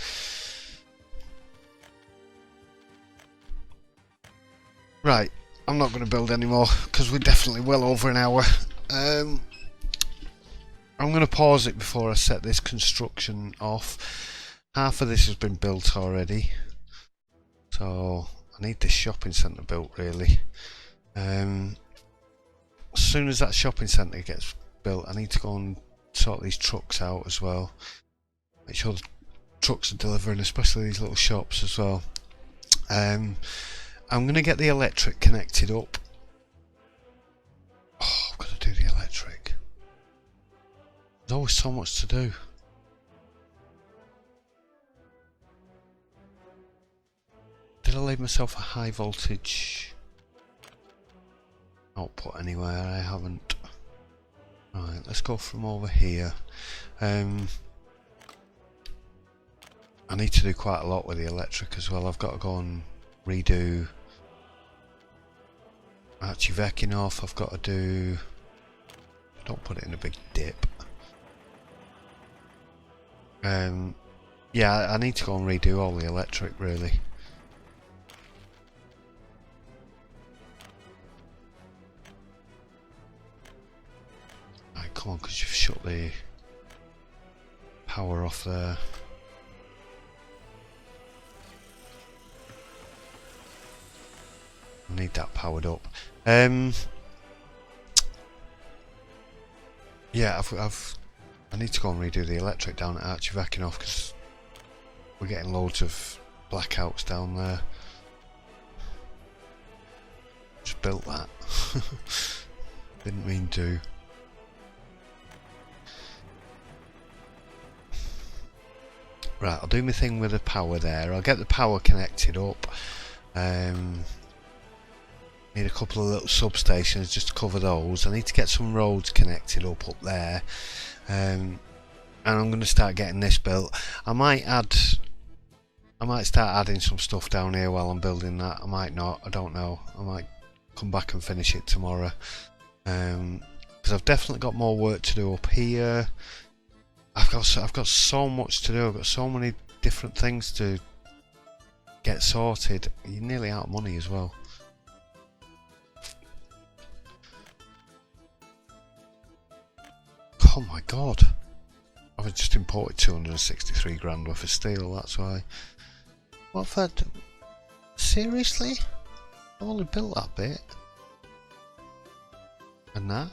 Right, I'm not going to build anymore because we're definitely well over an hour. I'm going to pause it before I set this construction off. Half of this has been built already, so I need this shopping centre built really. As soon as that shopping centre gets built, I need to go and sort these trucks out as well. Make sure the trucks are delivering, especially these little shops as well. I'm going to get the electric connected up. Oh, I've got to do the electric. There's always so much to do. Did I leave myself a high voltage output anywhere? I haven't. Right, let's go from over here. I need to do quite a lot with the electric as well. I've got to go and redo Archivekinoff. I've got to do... Don't put it in a big dip. Yeah, I need to go and redo all the electric really. Right, come on, because you've shut the power off there. I need that powered up. Yeah, I need to go and redo the electric down at Archivekinoff because we're getting loads of blackouts down there. Just built that. Didn't mean to. Right, I'll do my thing with the power there. I'll get the power connected up. Need a couple of little substations just to cover those. I need to get some roads connected up there. And I'm going to start getting this built. I might start adding some stuff down here while I'm building that. I might not, I don't know. I might come back and finish it tomorrow. Because I've definitely got more work to do up here. I've got so much to do. I've got so many different things to get sorted. You're nearly out of money as well. Oh my god. I've just imported 263 grand worth of steel, that's why. What for? Seriously? I only built that bit. And that?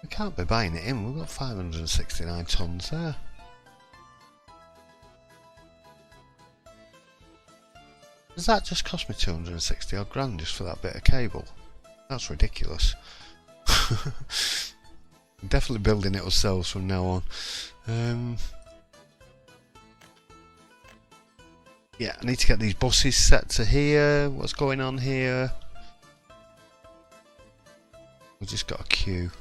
We can't be buying it in, we've got 569 tons there. Does that just cost me 260 odd grand just for that bit of cable? That's ridiculous. Definitely building it ourselves from now on. Yeah, I need to get these buses set to here. What's going on here? We've just got a queue.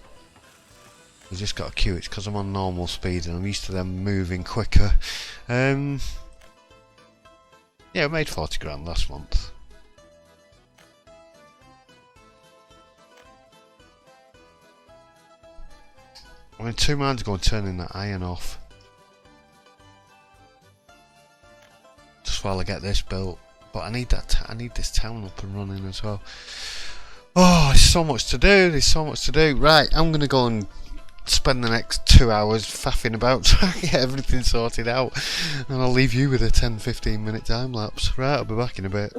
We've just got a queue. It's because I'm on normal speed and I'm used to them moving quicker. Yeah, I made 40 grand last month. I'm in two minds going turning that iron off. Just while I get this built. But I need that. I need this town up and running as well. Oh, there's so much to do. There's so much to do. Right, I'm gonna go and spend the next 2 hours faffing about trying to get everything sorted out, and I'll leave you with a 10-15 minute time lapse. Right, I'll be back in a bit.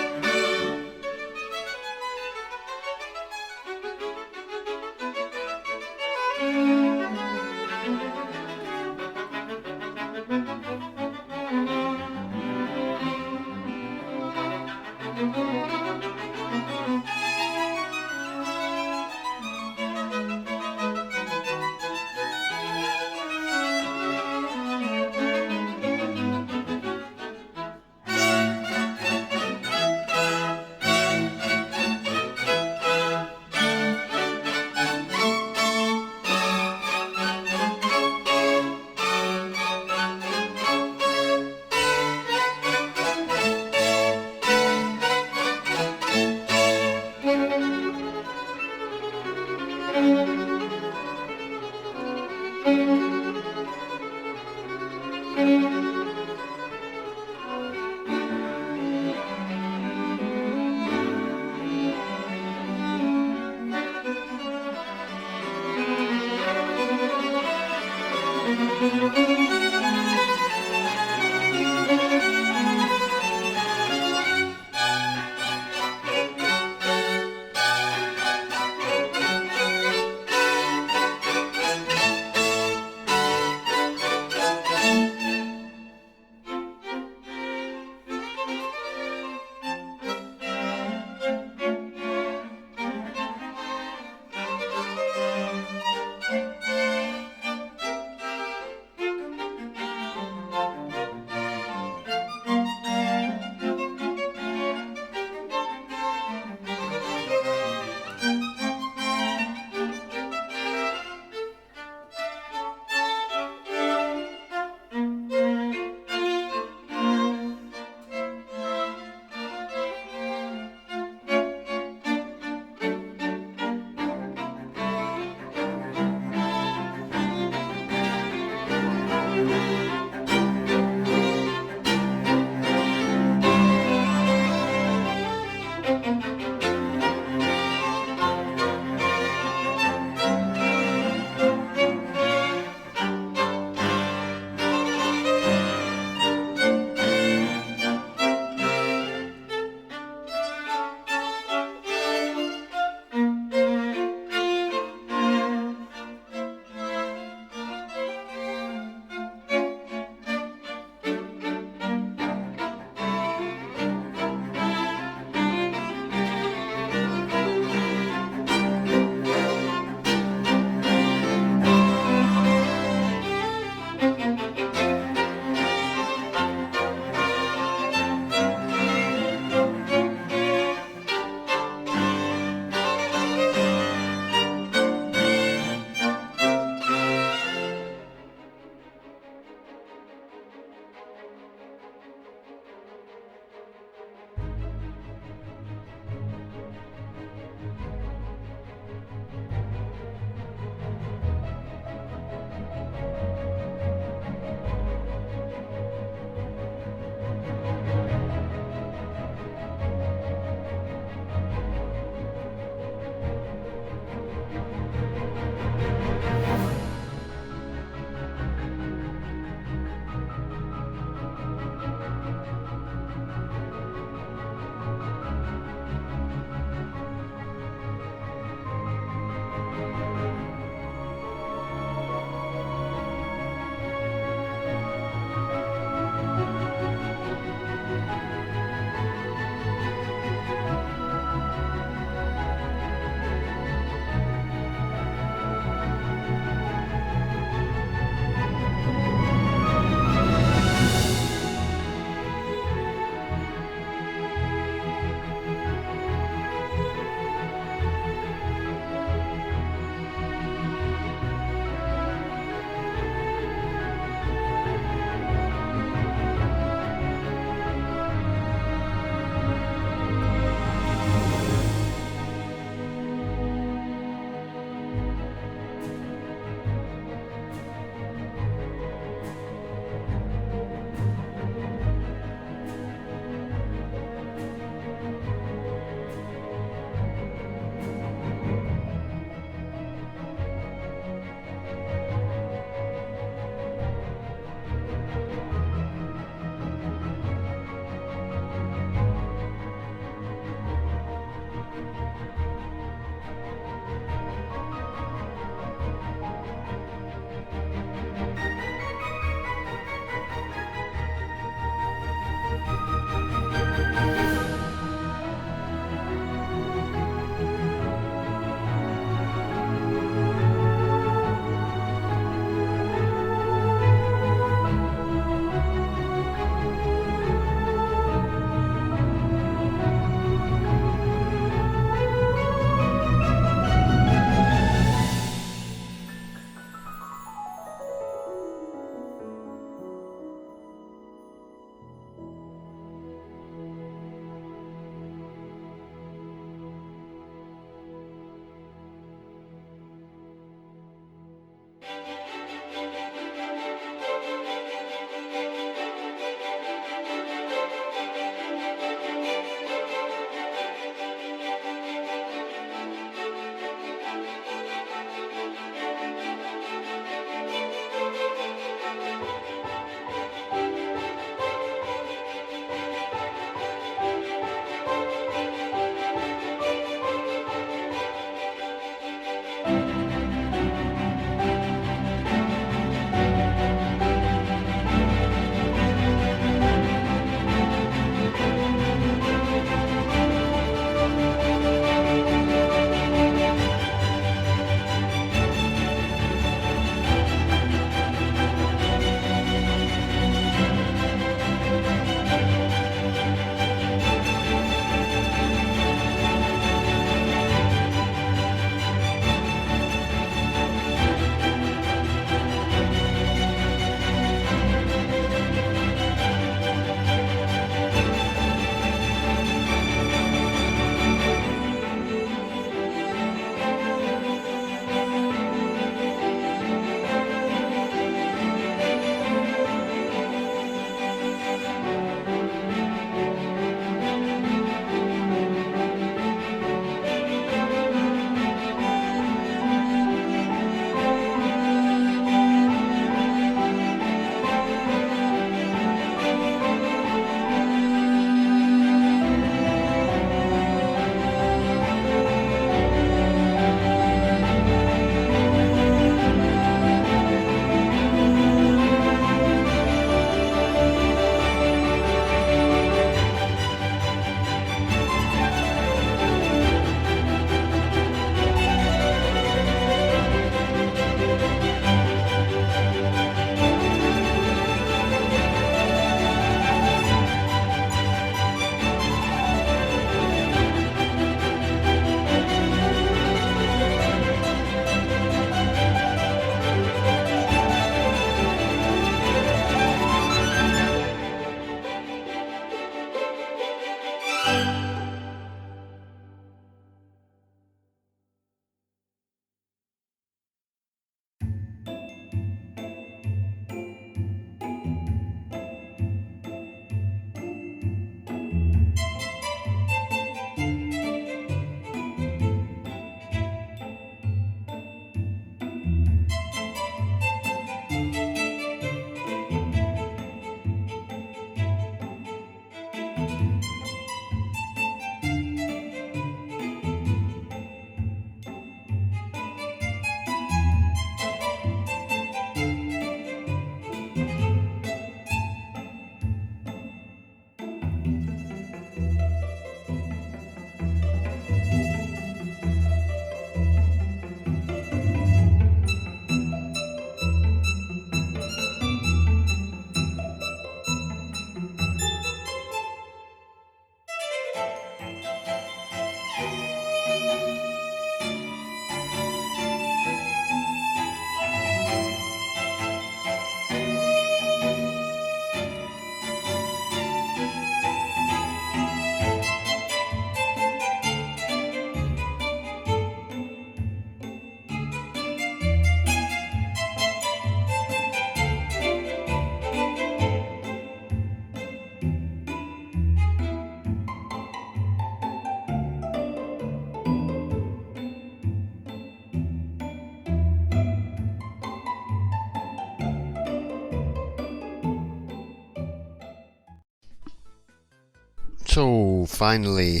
So finally,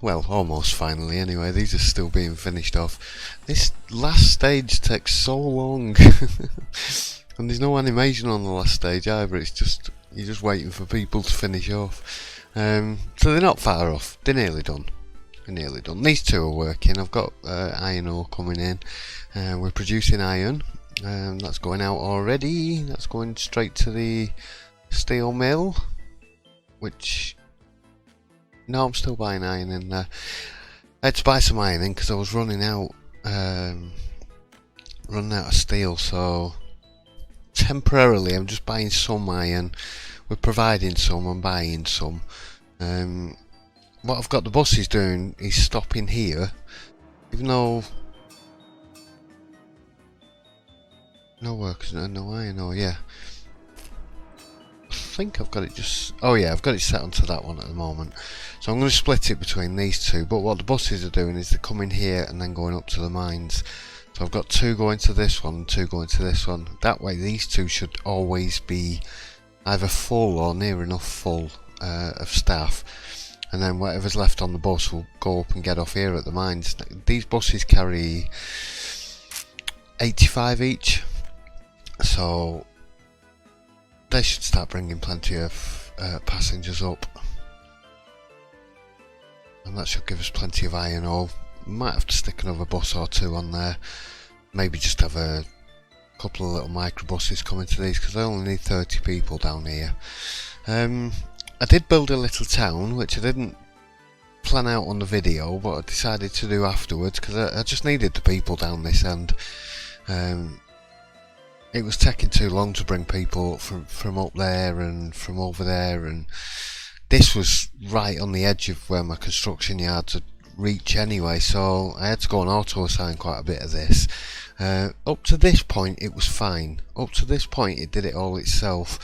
well, almost finally anyway, these are still being finished off. This last stage takes so long. And there's no animation on the last stage either, it's just, you're just waiting for people to finish off. So they're not far off, they're nearly done. These two are working. I've got iron ore coming in. We're producing iron. That's going out already. That's going straight to the steel mill. Which... no, I'm still buying iron in there. I had to buy some iron in because I was running out of steel. So temporarily I'm just buying some iron. We're providing some, I'm buying some. What I've got the buses doing is stopping here, even though no workers, no iron ore, yeah. I think I've got it just, oh yeah, I've got it set onto that one at the moment. So I'm going to split it between these two, but what the buses are doing is they're coming here and then going up to the mines. So I've got two going to this one and two going to this one. That way these two should always be either full or near enough full of staff. And then whatever's left on the bus will go up and get off here at the mines. These buses carry 85 each, so they should start bringing plenty of passengers up, and that should give us plenty of iron ore. Might have to stick another bus or two on there, maybe just have a couple of little microbuses coming to these, because I only need 30 people down here. I did build a little town, which I didn't plan out on the video, but I decided to do afterwards, because I just needed the people down this end. It was taking too long to bring people up from up there and from over there, and this was right on the edge of where my construction yards would reach anyway, so I had to go and auto assign quite a bit of this. Up to this point it was fine. Up to this point it did it all itself.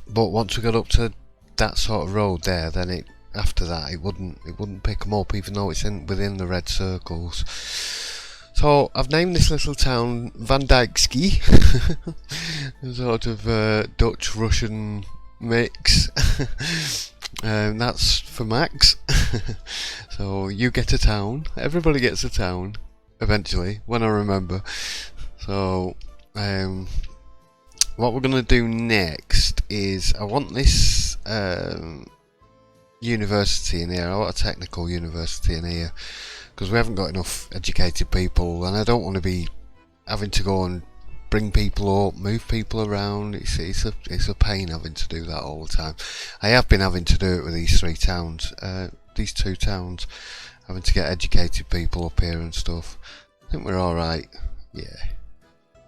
But once we got up to that sort of road there, then after that it wouldn't pick them up, even though it's within the red circles. So I've named this little town Van Dijkski, a sort of Dutch Russian mix. That's for Max. So you get a town, everybody gets a town eventually when I remember. So what we're going to do next is, I want this university in here. I want a technical university in here, because we haven't got enough educated people, and I don't want to be having to go and bring people up, move people around. It's a pain having to do that all the time. I have been having to do it with these three towns, these two towns, having to get educated people up here and stuff. I think we're alright, yeah.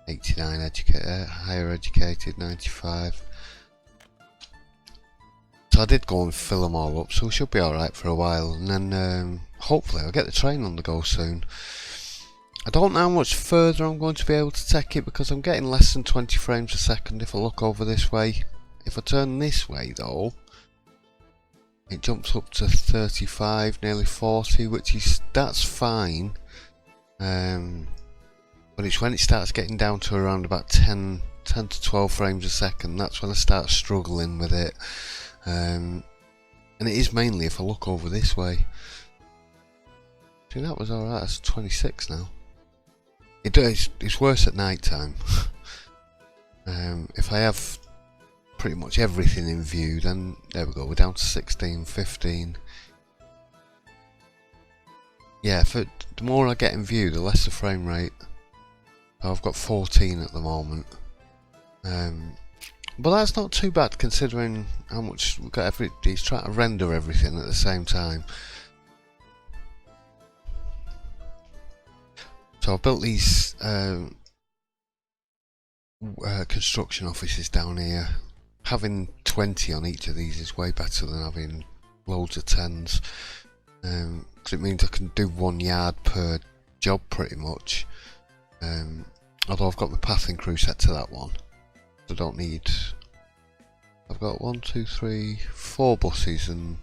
89 higher educated, 95. So I did go and fill them all up, so we should be alright for a while, and then hopefully I'll get the train on the go soon. I don't know how much further I'm going to be able to take it, because I'm getting less than 20 frames a second if I look over this way. If I turn this way though, it jumps up to 35, nearly 40, that's fine. But it's when it starts getting down to around about 10 to 12 frames a second, that's when I start struggling with it. And it is mainly if I look over this way. See, that was alright, that's 26 now. It's worse at night time. If I have pretty much everything in view, then there we go, we're down to 16, 15. Yeah, the more I get in view, the less the frame rate. I've got 14 at the moment. But that's not too bad considering how much we've got. It's trying to render everything at the same time. So I've built these construction offices down here. Having 20 on each of these is way better than having loads of 10s. Because it means I can do 1 yard per job pretty much. Although I've got my pathing crew set to that one. I don't need... I've got 1, 2, 3, 4 buses and...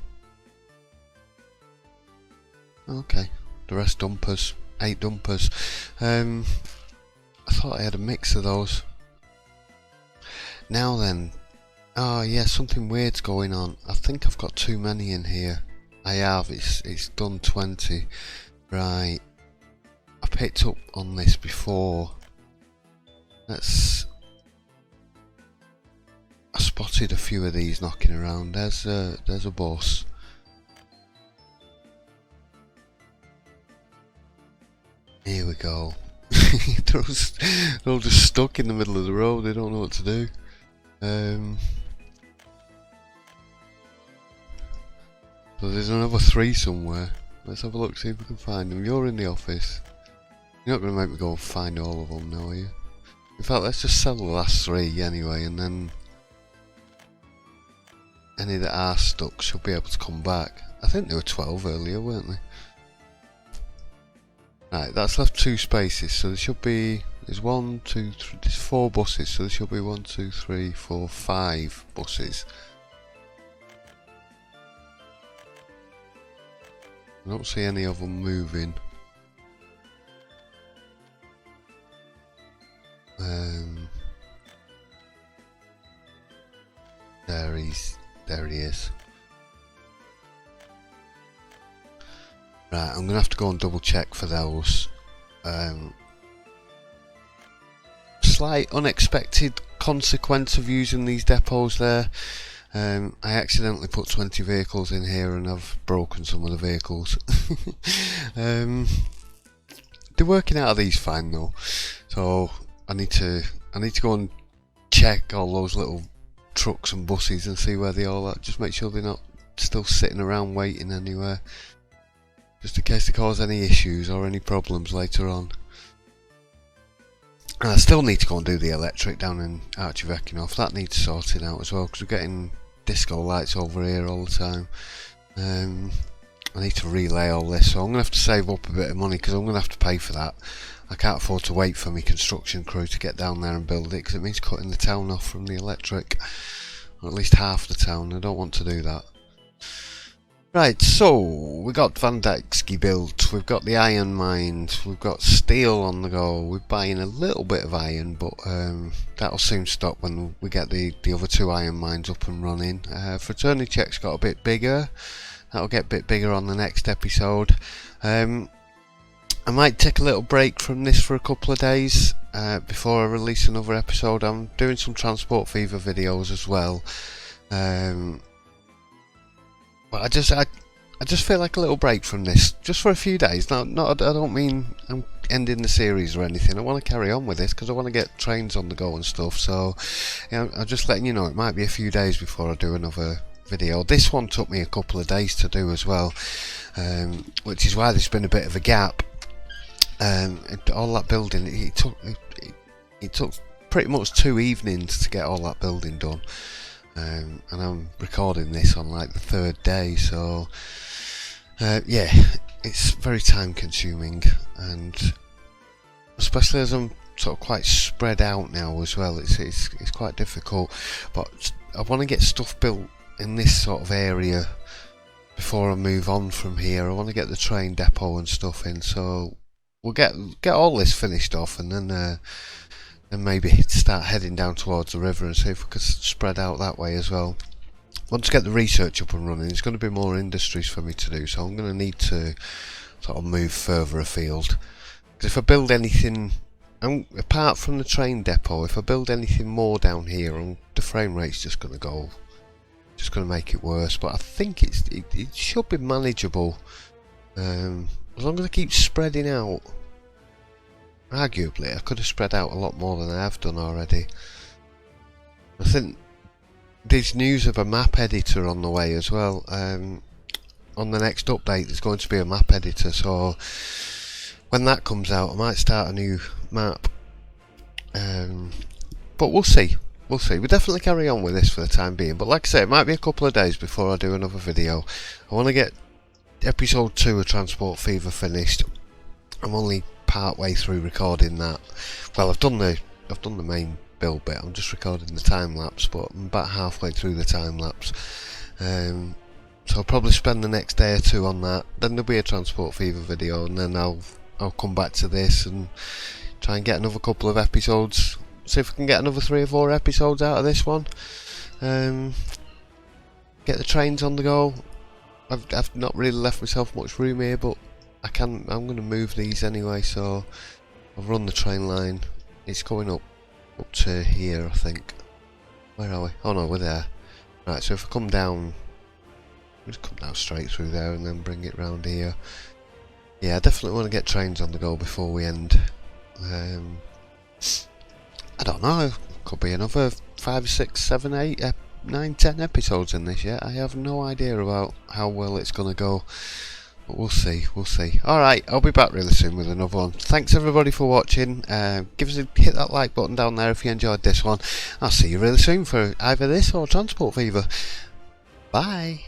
okay, the rest dumpers. 8 dumpers. I thought I had a mix of those. Now then, Oh yeah, something weird's going on. I think I've got too many in here. I have, it's done 20. Right. I picked up on this before. I spotted a few of these knocking around. There's a bus. Here we go. They're all just stuck in the middle of the road. They don't know what to do. So there's another 3 somewhere. Let's have a look, see if we can find them. You're in the office. You're not going to make me go find all of them now, are you? In fact, let's just sell the last 3 anyway, and then any that are stuck should be able to come back. I think there were 12 earlier, weren't they? Right, that's left 2 spaces, so there should be, there's 1, 2, 3, there's 4 buses, so there should be 1, 2, 3, 4, 5 buses. I don't see any of them moving. There he is. Right, I'm gonna have to go and double check for those. Slight unexpected consequence of using these depots there. I accidentally put 20 vehicles in here and I've broken some of the vehicles. They're working out of these fine though, so I need to go and check all those little trucks and buses and see where they all are. Just make sure they're not still sitting around waiting anywhere, just in case they cause any issues or any problems later on. And I still need to go and do the electric down in Archivecchino. That needs sorting out as well, because we're getting disco lights over here all the time. I need to relay all this, so I'm going to have to save up a bit of money, because I'm going to have to pay for that. I can't afford to wait for my construction crew to get down there and build it, because it means cutting the town off from the electric, or at least half the town. I don't want to do that. Right, so we got Van Dijkski built, we've got the iron mines, we've got steel on the go. We're buying a little bit of iron, but that'll soon stop when we get the other 2 iron mines up and running. Fraternity Check's got a bit bigger. That'll get a bit bigger on the next episode. I might take a little break from this for a couple of days before I release another episode. I'm doing some Transport Fever videos as well. But I just feel like a little break from this, just for a few days. I don't mean I'm ending the series or anything. I want to carry on with this because I want to get trains on the go and stuff. So, yeah, I'm just letting you know it might be a few days before I do another video. This one took me a couple of days to do as well, which is why there's been a bit of a gap. All that building, it took pretty much 2 evenings to get all that building done. And I'm recording this on like the 3rd day, so yeah, it's very time consuming, and especially as I'm sort of quite spread out now as well, it's quite difficult. But I want to get stuff built in this sort of area before I move on from here. I want to get the train depot and stuff in, so we'll get all this finished off, and then maybe start heading down towards the river and see if we could spread out that way as well. Once I get the research up and running, there's going to be more industries for me to do, so I'm going to need to sort of move further afield. Because if I build anything, apart from the train depot, if I build anything more down here, the frame rate's just going to make it worse. But I think it should be manageable, as long as I keep spreading out. Arguably, I could have spread out a lot more than I have done already. I think there's news of a map editor on the way as well. On the next update, there's going to be a map editor, so when that comes out, I might start a new map. But we'll see. We'll see. We'll definitely carry on with this for the time being. But like I say, it might be a couple of days before I do another video. I want to get episode 2 of Transport Fever finished. I'm only part way through recording that. Well, I've done the main build bit. I'm just recording the time lapse, but I'm about halfway through the time lapse. So I'll probably spend the next day or 2 on that. Then there'll be a Transport Fever video, and then I'll come back to this and try and get another couple of episodes. See if I can get another 3 or 4 episodes out of this one. Get the trains on the go. I've not really left myself much room here, but I'm going to move these anyway, so I've run the train line. It's going up to here, I think. Where are we? Oh no, we're there. Right, so if I come down, just come down straight through there and then bring it round here. Yeah, I definitely want to get trains on the go before we end. I don't know, could be another 5, 6, 7, 8, 9, 10 episodes in this yet. I have no idea about how well it's going to go. But we'll see, we'll see. Alright, I'll be back really soon with another one. Thanks everybody for watching. Hit that like button down there if you enjoyed this one. I'll see you really soon for either this or Transport Fever. Bye.